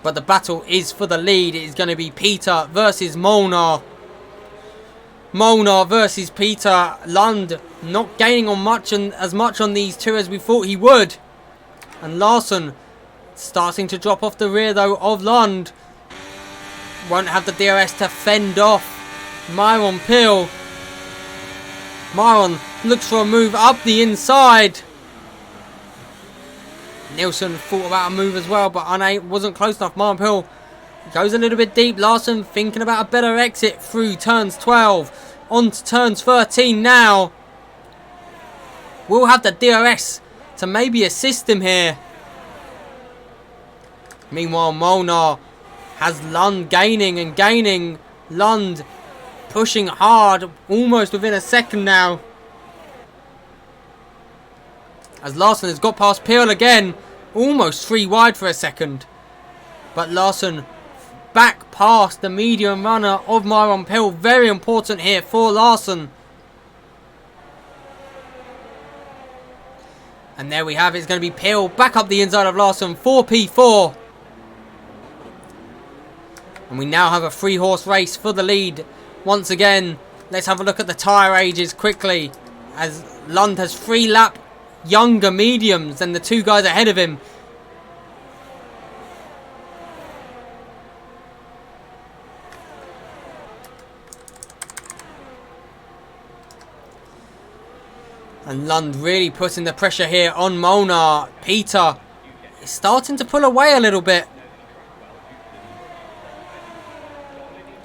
But the battle is for the lead. It is going to be Peter versus Molnar. Molnar versus Peter. Lund not gaining on as much on these two as we thought he would. And Larson starting to drop off the rear though of Lund. Won't have the DRS to fend off Myron Pill. Myron looks for a move up the inside. Nielsen thought about a move as well, but wasn't close enough. Myron Pill goes a little bit deep. Larson thinking about a better exit through turns 12. On to turns 13 now. We'll have the DRS to maybe assist him here. Meanwhile, Molnar has Lund gaining and gaining. Lund pushing hard, almost within a second now. As Larson has got past Peel again, almost 3 wide for a second. But Larson back past the medium runner of Myron Pill. Very important here for Larson. And there we have it. It's going to be Pill back up the inside of Larson for P4. And we now have a 3-horse race for the lead. Once again, let's have a look at the tyre ages quickly. As Lund has 3 lap younger mediums than the 2 guys ahead of him. And Lund really putting the pressure here on Molnar. Peter is starting to pull away a little bit.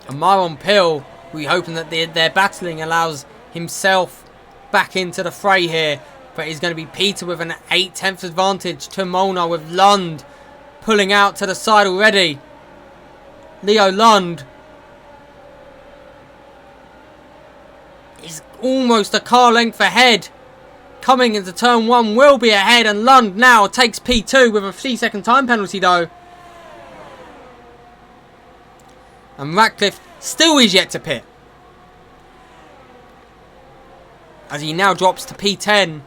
And Myron Pill, we're hoping that their battling allows himself back into the fray here. But it's going to be Peter with an 8/10 advantage to Molnar, with Lund pulling out to the side already. Leo Lund is almost a car length ahead. Coming into turn 1 will be ahead, and Lund now takes P2 with a 3-second time penalty though. And Ratcliffe still is yet to pit, as he now drops to P10.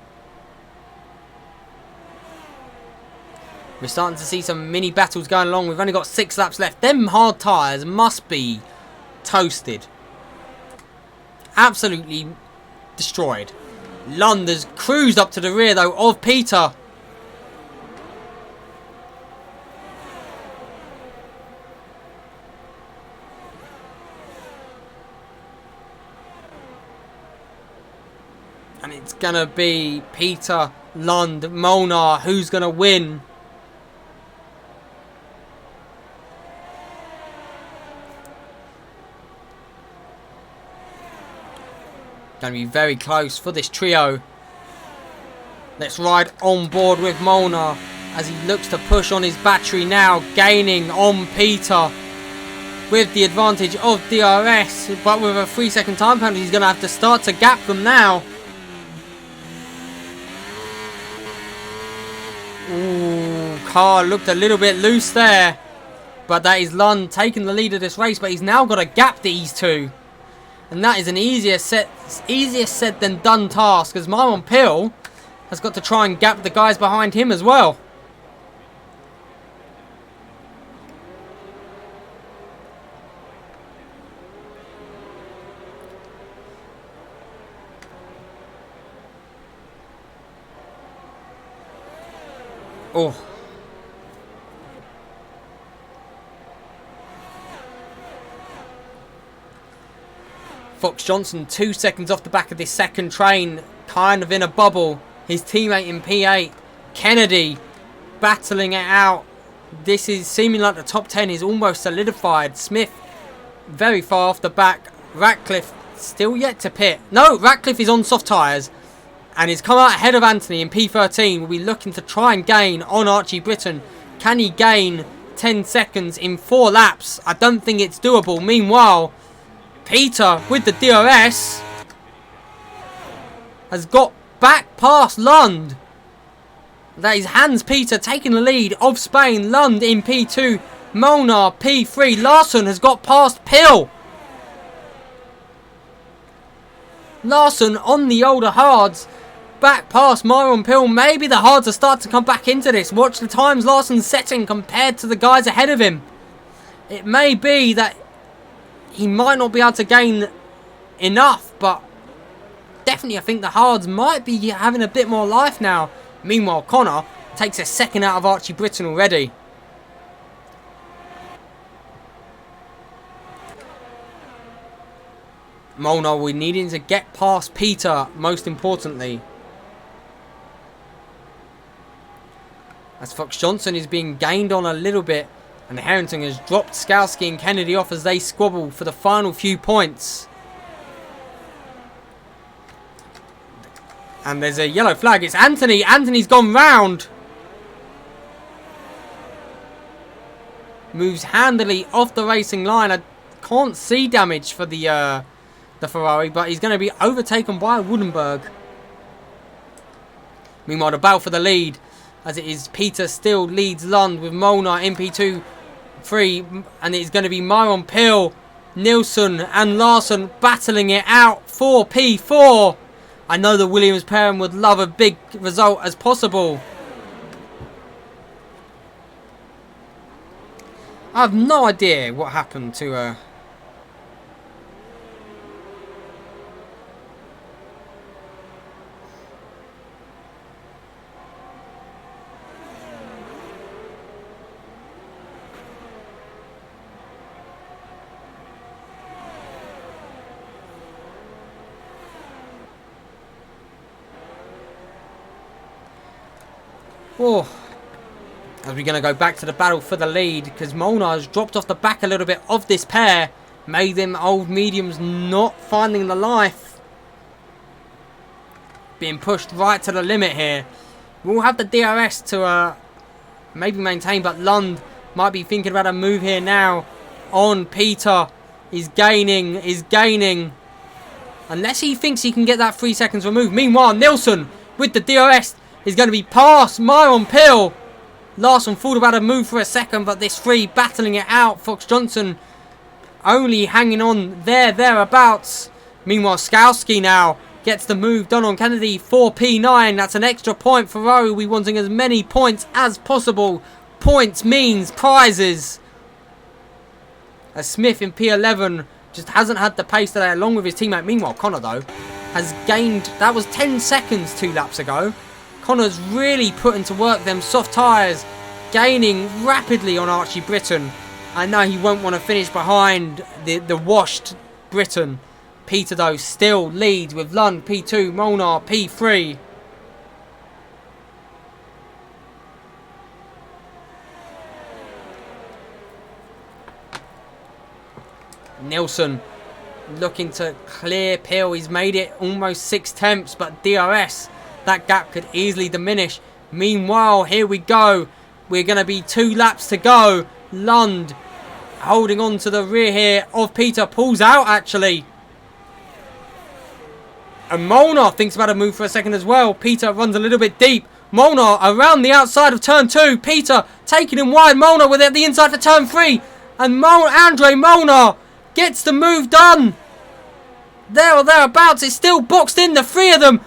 We're starting to see some mini battles going along. We've only got 6 laps left. Them hard tyres must be toasted. Absolutely destroyed. Lund has cruised up to the rear though of Peter. And it's going to be Peter, Lund, Molnar. Who's going to win? Going to be very close for this trio. Let's ride on board with Molnar as he looks to push on his battery now, gaining on Peter with the advantage of DRS, but with a 3-second time penalty he's going to have to start to gap them now. Ooh, car looked a little bit loose there, but that is Lund taking the lead of this race, but he's now got to gap these two. And that is an easier said than done task, as Myron Pill has got to try and gap the guys behind him as well. Oh. Fox Johnson 2 seconds off the back of this second train, kind of in a bubble. His teammate in P8, Kennedy, battling it out. This is seeming like the top 10 is almost solidified. Smith very far off the back. Ratcliffe still yet to pit. No, Ratcliffe is on soft tyres and he's come out ahead of Anthony in P13. We'll be looking to try and gain on Archie Britton. Can he gain 10 seconds in 4 laps? I don't think it's doable. Meanwhile, Peter with the DRS has got back past Lund. That is Hans Peter taking the lead of Spain. Lund in P2, Molnar P3. Larson has got past Pill. Larson on the older hards, back past Myron Pill. Maybe the hards are starting to come back into this. Watch the times Larson's setting compared to the guys ahead of him. It may be that he might not be able to gain enough, but definitely I think the hards might be having a bit more life now. Meanwhile, Connor takes a second out of Archie Britton already. Molnar, we're needing to get past Peter, most importantly. As Fox Johnson is being gained on a little bit, and Harrington has dropped Skowski and Kennedy off as they squabble for the final few points. And there's a yellow flag. It's Anthony. Anthony's gone round. Moves handily off the racing line. I can't see damage for the Ferrari, but he's going to be overtaken by Woodenberg. Meanwhile, the battle for the lead, as it is Peter still leads Lund with Molnar in P2, 3, and it's going to be Myron Pill, Nilsson and Larson battling it out for P4. I know the Williams pairing would love a big result as possible. I have no idea what happened to Oh, as we're going to go back to the battle for the lead, because Molnar's dropped off the back a little bit of this pair, made them old mediums not finding the life. Being pushed right to the limit here. We'll have the DRS to maybe maintain, but Lund might be thinking about a move here now on Peter. Is gaining. Unless he thinks he can get that 3 seconds removed. Meanwhile, Nilsson with the DRS is going to be past Myron Pill. Larsson thought about a move for a second, but this three battling it out. Fox Johnson only hanging on thereabouts. Meanwhile, Skowski now gets the move done on Kennedy for P9. That's an extra point. Ferrari will be wanting as many points as possible. Points means prizes. As Smith in P11 just hasn't had the pace today along with his teammate. Meanwhile, Connor, though, has gained... That was 10 seconds 2 laps ago. Connor's really putting to work them soft tyres. Gaining rapidly on Archie Britton. I know he won't want to finish behind the washed Britton. Peter, though, still leads with Lund P2, Molnar P3. Nilsson looking to clear Pill. He's made it almost 6 tenths, but DRS, that gap could easily diminish. Meanwhile, here we go. We're going to be 2 laps to go. Lund holding on to the rear here of Peter. Pulls out, actually. And Molnar thinks about a move for a second as well. Peter runs a little bit deep. Molnar around the outside of turn 2. Peter taking him wide. Molnar with it at the inside for turn 3. And Andre Molnar gets the move done. There or thereabouts. It's still boxed in, the 3 of them.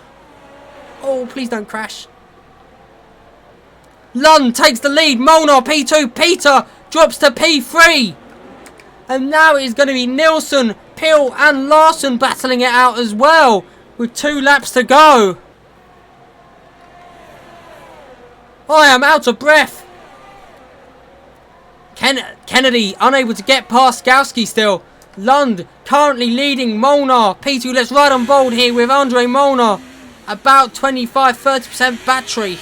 Oh, please don't crash. Lund takes the lead. Molnar P2. Peter drops to P3. And now it's going to be Nilsson, Pill and Larsson battling it out as well. With 2 laps to go. I am out of breath. Kennedy unable to get past Skowski still. Lund currently leading Molnar. P2, let's ride on bold here with Andre Molnar. About 25-30% battery.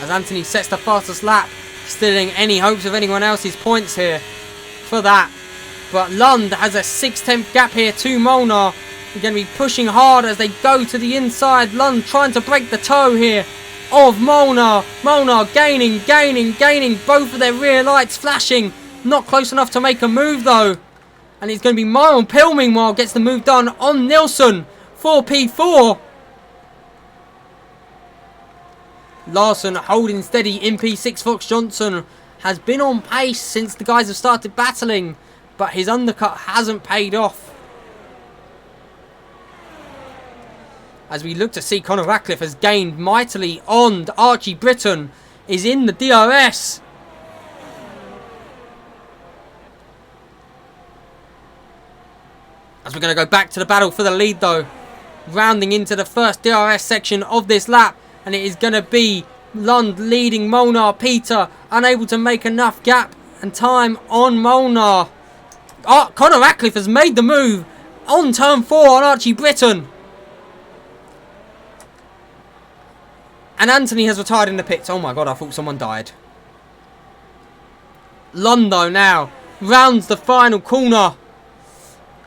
As Anthony sets the fastest lap, stealing any hopes of anyone else's points here for that. But Lund has a 6 tenth gap here to Molnar. They're going to be pushing hard as they go to the inside. Lund trying to break the toe here of Molnar. Molnar gaining. Both of their rear lights flashing. Not close enough to make a move though. And it's going to be Myron Pill meanwhile gets the move done on Nilsson for P4. Larsson holding steady in P6. Fox Johnson has been on pace since the guys have started battling, but his undercut hasn't paid off. As we look to see, Conor Ratcliffe has gained mightily on Archie Britton, is in the DRS. As we're going to go back to the battle for the lead though, rounding into the first DRS section of this lap. And it is going to be Lund leading Molnar. Peter unable to make enough gap and time on Molnar. Oh, Conor Ratcliffe has made the move on turn 4 on Archie Britton. And Anthony has retired in the pits. Oh my god, I thought someone died. Londo now rounds the final corner.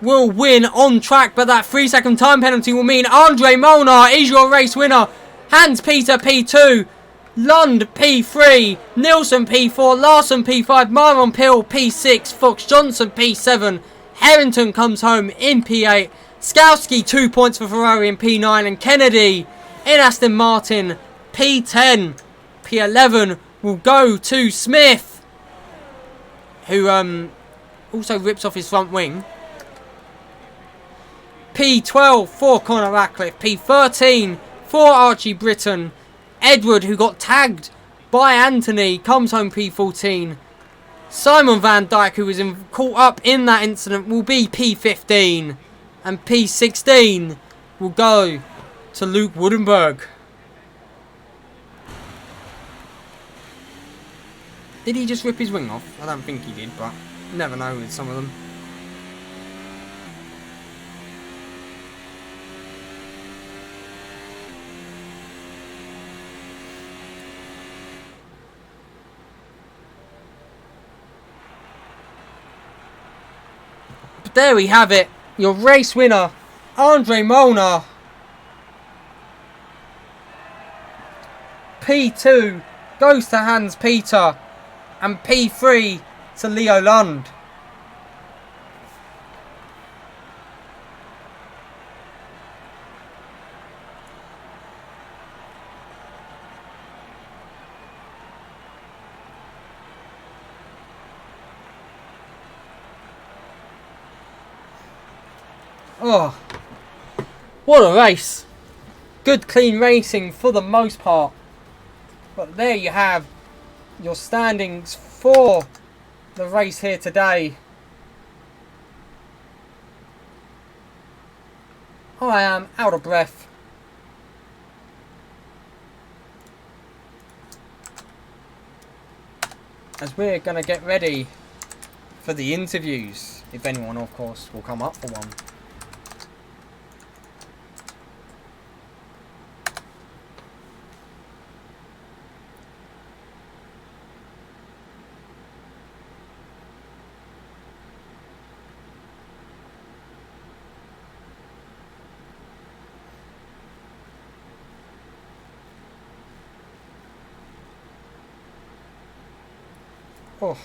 Will win on track, but that 3 second time penalty will mean Andre Molnar is your race winner. Hans Peter P2, Lund P3, Nilsson P4, Larsson P5, Myron Pill P6, Fox Johnson P7, Harrington comes home in P8, Skowski 2 points for Ferrari in P9, and Kennedy in Aston Martin P10. P11 will go to Smith, who also rips off his front wing. P12 for Conor Ratcliffe, P13 for Archie Britton. Edward, who got tagged by Anthony, comes home P14. Simon Van Dijk, who was caught up in that incident, will be P15. And P16 will go to Luke Woodenberg. Did he just rip his wing off? I don't think he did, but you never know with some of them. there we have it. Your race winner, Andre Molnar. P2 goes to Hans Peter. And P3 to Leo Lund. Oh, what a race. Good clean racing for the most part. But there you have your standings for the race here today. I am out of breath. As we're going to get ready for the interviews. If anyone, of course, will come up for one. Oh.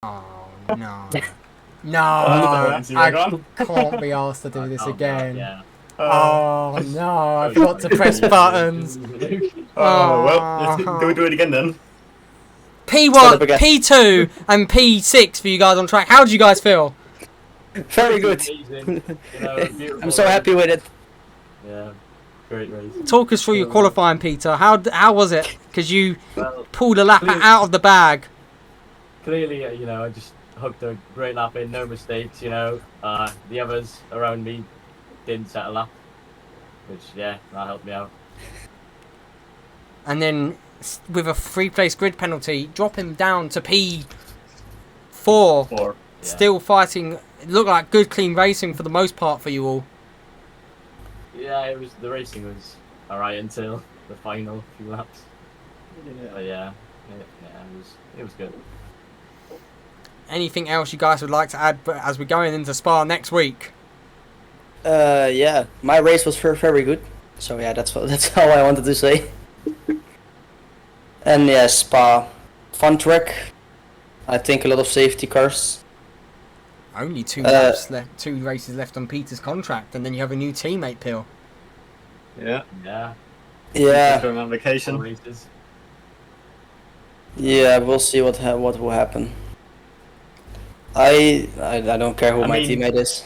Oh no. 100 No, points, you I reckon? can't be asked to do this again. Yeah. Oh no, I've got to press buttons. Well, do we Oh. do it again then? P1, P2, and P6 for you guys on track. How do you guys feel? Very good. Amazing. You know, beautiful I'm so race. happy with it. Yeah, great race. Talk us through your qualifying, Peter. How was it? Because you Well, pulled a lap clearly- out of the bag. clearly, you know, I just hooked a great lap in, no mistakes. You know, the others around me didn't set a lap, which that helped me out. And then with a 3-place grid penalty, drop him down to P4. 4. Yeah. Still fighting. It looked like good, clean racing for the most part for you all. Yeah, the racing was alright until the final few laps. But it was good. Anything else you guys would like to add as we're going into Spa next week? Yeah, my race was very good. So yeah, that's all I wanted to say. And yeah, Spa, fun track. I think a lot of safety cars. Only 2 laps left, 2 races left on Peter's contract, and then you have a new teammate, Pil. Yeah. Yeah. Yeah, Going on vacation. Races. yeah, we'll see what will happen. I don't care who I my mean- teammate is.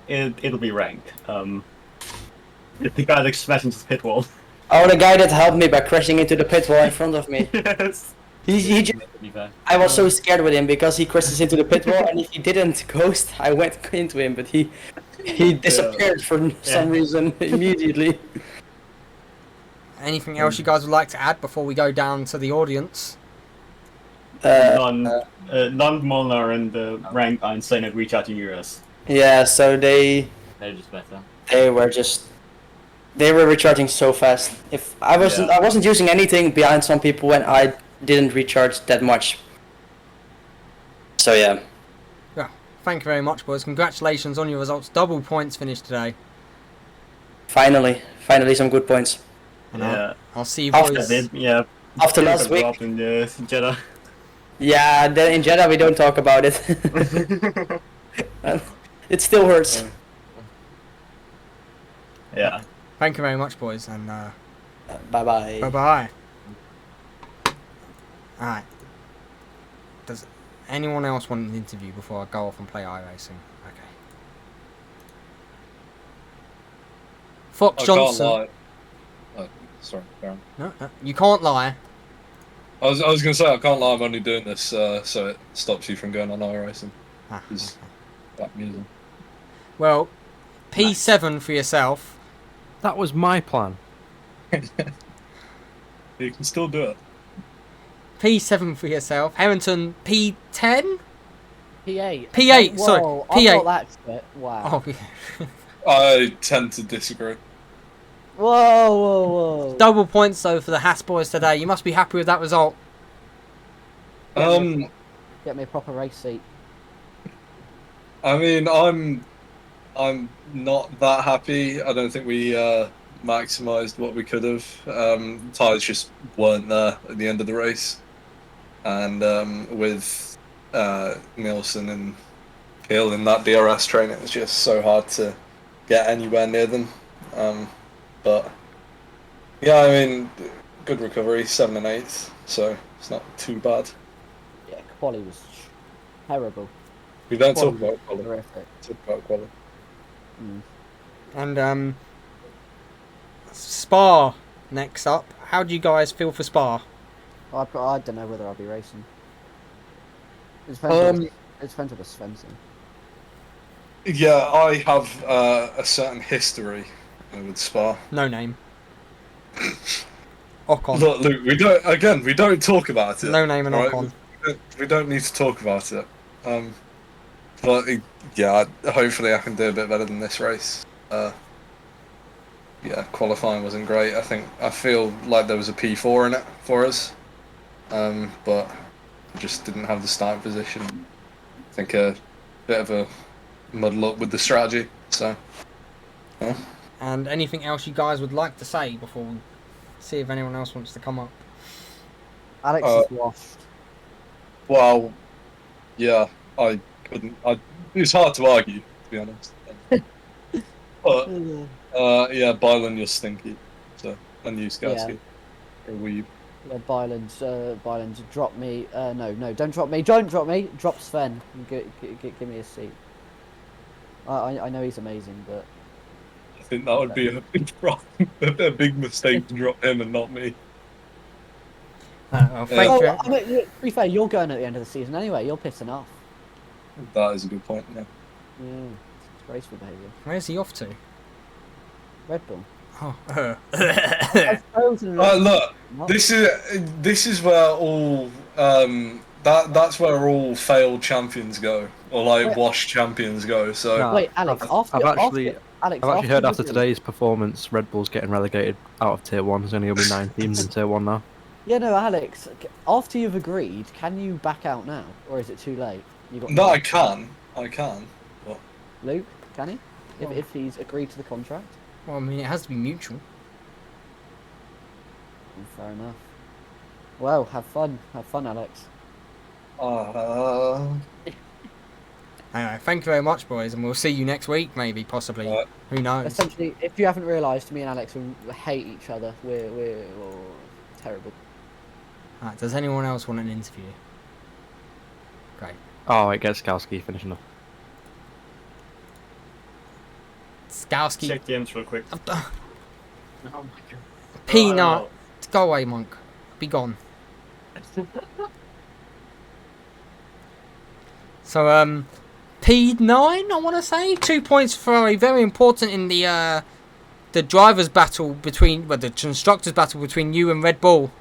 It'll be ranked. The guy that smashed into the pit wall. Oh, the guy that helped me by crashing into the pit wall in front of me. Yes. He just, To be fair. I was so scared with him because he crashes into the pit wall, and if he didn't ghost, I went into him, but he disappeared for some reason immediately. Anything else you guys would like to add before we go down to the audience? Non Molnar and rank are insane at recharging euros. Yeah, so They're just better. they were recharging so fast. If I wasn't using anything behind some people when I didn't recharge that much. So yeah. Yeah. Thank you very much, boys. Congratulations on your results. Double points finished today. Finally some good points. And Yeah. I'll see you After boys. Yeah. After Philip last got week. dropped in Jeddah. Yeah, then in Jeddah we don't talk about it. It still hurts. Yeah. Thank you very much, boys, and Bye bye. bye-bye. Alright. Does anyone else want an interview before I go off and play iRacing? Okay. Fox I Johnson. can't lie. Oh, sorry, Baron. No, you can't lie. I was going to say, I can't lie, I'm only doing this so it stops you from going on iRacing. Ah, Is- okay. Black music. Well, P7 for yourself. That was my plan. You can still do it. P7 for yourself. Harrington, P10? P8. P8, sorry, Whoa, P8. I thought that's it. Wow. Oh, yeah. I tend to disagree. Whoa. Double points, though, for the Haas boys today. You must be happy with that result. Get me a proper race seat. I mean, I'm not that happy. I don't think we maximised what we could have. Tyres just weren't there at the end of the race, and with Nielsen and Hill in that DRS train, it was just so hard to get anywhere near them. But yeah, I mean, good recovery, 7 and 8, so it's not too bad. Yeah, Quali was terrible. We don't talk Quali about quality. Horrific. Talk about quality. And Spa next up. How do you guys feel for Spa? I don't know whether I'll be racing. It depends on the Svensson. Yeah, I have a certain history with Spa. No name. Ocon. Look, Luke, we don't talk about it. No name and alright? Ocon. We don't need to talk about it. But yeah, hopefully I can do a bit better than this race. Yeah, qualifying wasn't great. I feel like there was a P4 in it for us, but I just didn't have the starting position. I think a bit of a muddle up with the strategy. So, yeah. And anything else you guys would like to say before we see if anyone else wants to come up? Alex is washed. Well, Yeah, I couldn't. It's hard to argue, to be honest. But yeah, Bylan, you're stinky. So, and you, Yeah. Skarsky. Or were you? Yeah, Byland's drop me. No, don't drop me. Don't drop me. Drop Sven. Give me a seat. I know he's amazing, but I think that would be a big problem, a big mistake to drop him and not me. Well, thank you. I mean, to be fair, you're going at the end of the season anyway. You're pissing off. That is a good point. Yeah. Yeah, it's disgraceful behaviour. Where's he off to? Red Bull. Oh. Look, this is where all that's where all failed champions go, or like washed champions go. So No, Wait, Alex. I've actually heard after you've agreed- today's performance, Red Bull's getting relegated out of Tier 1. There's only going to be 9 teams in Tier 1 now. Yeah, no, Alex. After you've agreed, can you back out now, or is it too late? You got no, I can. But Luke, can he? If he's agreed to the contract. Well, I mean, it has to be mutual. Fair enough. Well, have fun, Alex. Anyway, thank you very much, boys, and we'll see you next week, maybe, possibly. Alright. Who knows? Essentially, if you haven't realised, me and Alex hate each other. We're terrible. Alright, does anyone else want an interview? Great. Oh, it gets Skalski finishing up. Skowski. Check the ends real quick. Oh my god. Peanut. Go away, monk. Be gone. So, P9, I want to say. 2 points for Ferrari. Very important in the drivers' battle between, well, the constructors' battle between you and Red Bull.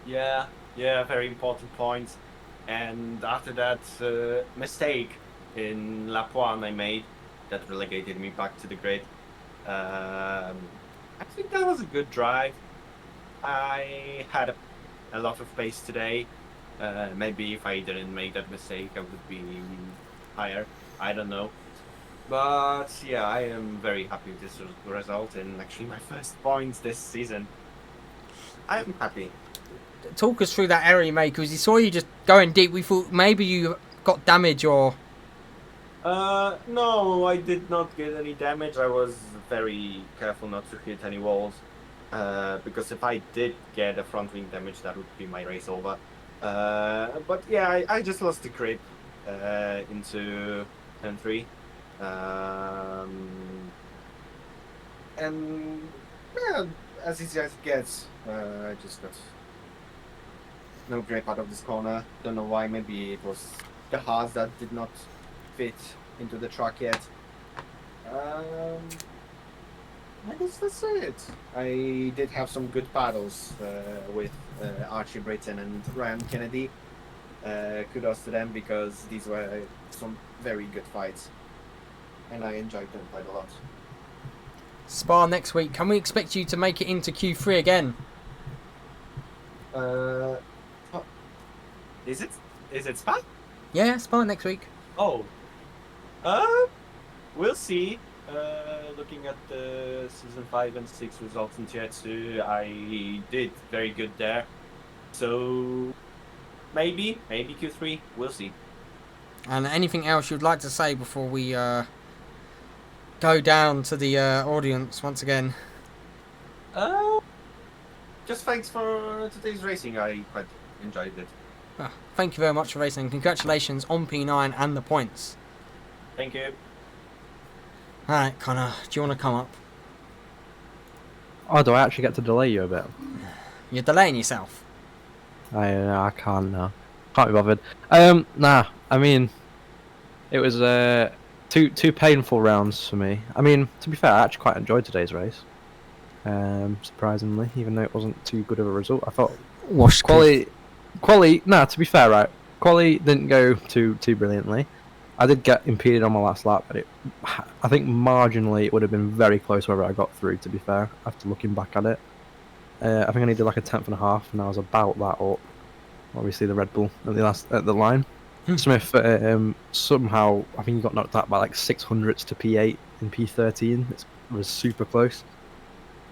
Yeah, very important point. And after that mistake in lap 1 I made, that relegated me back to the grid. I think that was a good drive. I had a lot of pace today. Maybe if I didn't make that mistake, I would be higher. I don't know. But yeah, I am very happy with this result and actually my first points this season. I'm happy. Talk us through that error you made, because we saw you just going deep. We thought maybe you got damage or... No, I did not get any damage. I was very careful not to hit any walls. Because if I did get a front wing damage, that would be my race over. But yeah, I just lost the grip into turn 3. And yeah, as easy as it gets, I just got no grip out of this corner. Don't know why. Maybe it was the hards that did not fit into the track yet. I guess that's it. I did have some good battles with Archie Britton and Ryan Kennedy. Kudos to them because these were some very good fights. And I enjoyed them quite a lot. Spa next week. Can we expect you to make it into Q3 again? Is it Spa? Yeah, Spa next week. Oh. We'll see. Looking at the season 5 and 6 results in Tier 2, I did very good there. So maybe Q3. We'll see. And anything else you'd like to say before we go down to the audience once again? Just thanks for today's racing. I quite enjoyed it. Thank you very much for racing. Congratulations on P9 and the points. Thank you. Alright, Connor, do you want to come up? Oh, do I actually get to delay you a bit? You're delaying yourself. I can't now. Can't be bothered. Nah. I mean, it was two painful rounds for me. I mean, to be fair, I actually quite enjoyed today's race. Surprisingly, even though it wasn't too good of a result, I thought Washed Quali. Nah, to be fair, right. Quali didn't go too brilliantly. I did get impeded on my last lap, but I think marginally it would have been very close whether I got through, to be fair, after looking back at it. I think I needed like a 10th and a half, and I was about that up. Obviously, the Red Bull at the line. Smith somehow, I think he got knocked out by like 600ths to P8 in P13. It was super close.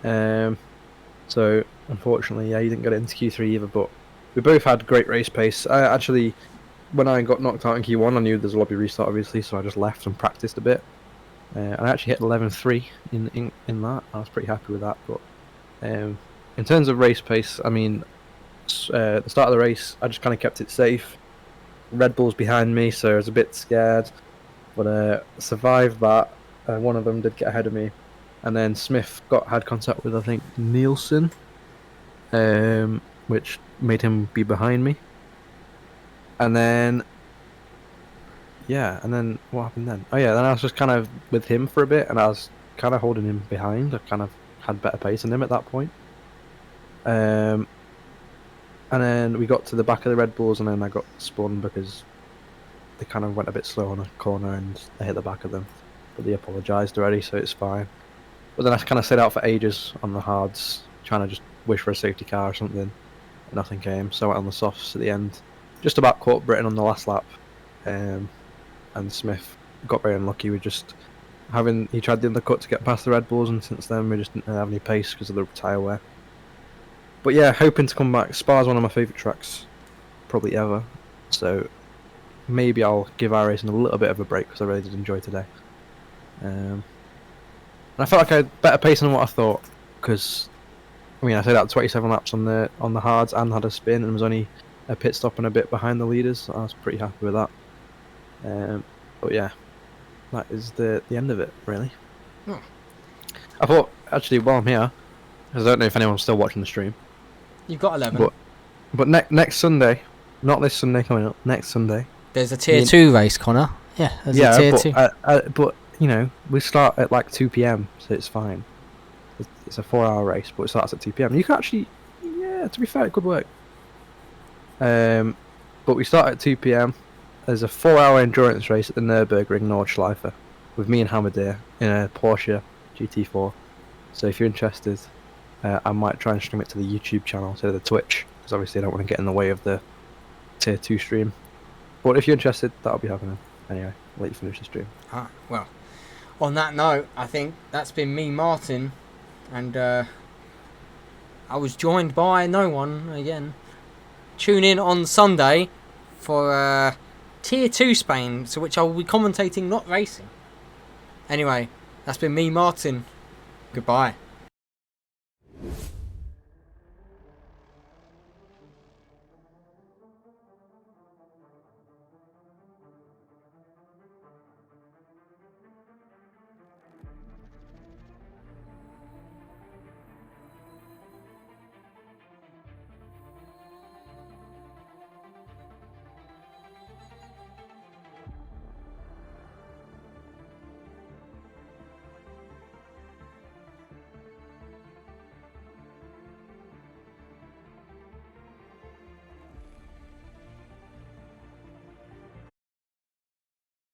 So, unfortunately, yeah, he didn't get it into Q3 either, but we both had great race pace. when I got knocked out in Q1, I knew there's a lobby restart, obviously, so I just left and practiced a bit. And I actually hit 11.3 in that. I was pretty happy with that. But in terms of race pace, I mean, the start of the race, I just kind of kept it safe. Red Bull's behind me, so I was a bit scared, but survived that. One of them did get ahead of me, and then Smith had contact with, I think, Nielsen, which made him be behind me. And then, and then what happened then? Oh yeah, then I was just kind of with him for a bit, and I was kind of holding him behind. I kind of had better pace than him at that point. And then we got to the back of the Red Bulls, and then I got spun because they kind of went a bit slow on a corner, and I hit the back of them. But they apologised already, so it's fine. But then I kind of stayed out for ages on the hards, trying to just wish for a safety car or something. Nothing came, so I went on the softs at the end. Just about caught Britain on the last lap. And Smith got very unlucky with just he tried the undercut to get past the Red Bulls, and since then we just didn't have any pace because of the tyre wear. But yeah, hoping to come back. Spa's one of my favourite tracks, probably ever. So maybe I'll give iRacing a little bit of a break because I really did enjoy today. And I felt like I had better pace than what I thought, because I mean I stayed out 27 laps on the hards and had a spin, and was only a pit stop and a bit behind the leaders. So I was pretty happy with that. But yeah, that is the end of it, really. I thought, actually, while I'm here, because I don't know if anyone's still watching the stream. You've got 11. But next Sunday, not this Sunday coming up, next Sunday. There's a tier 2 race, Connor. Yeah, there's a tier 2. But you know, we start at like 2 p.m, so it's fine. It's a 4-hour race, but it starts at 2 p.m. You can actually, to be fair, it could work. But we start at 2 p.m. There's a 4-hour endurance race at the Nürburgring Nordschleife with me and Hamadir in a Porsche GT4. So if you're interested, I might try and stream it to the YouTube channel, to the Twitch, because obviously I don't want to get in the way of the tier 2 stream. But if you're interested, that'll be happening. Anyway, I'll let you finish the stream. Well, on that note, I think that's been me, Martin, and I was joined by no one again. Tune in on Sunday for Tier 2 Spain, to which I will be commentating, not racing. Anyway, that's been me, Martin. Goodbye.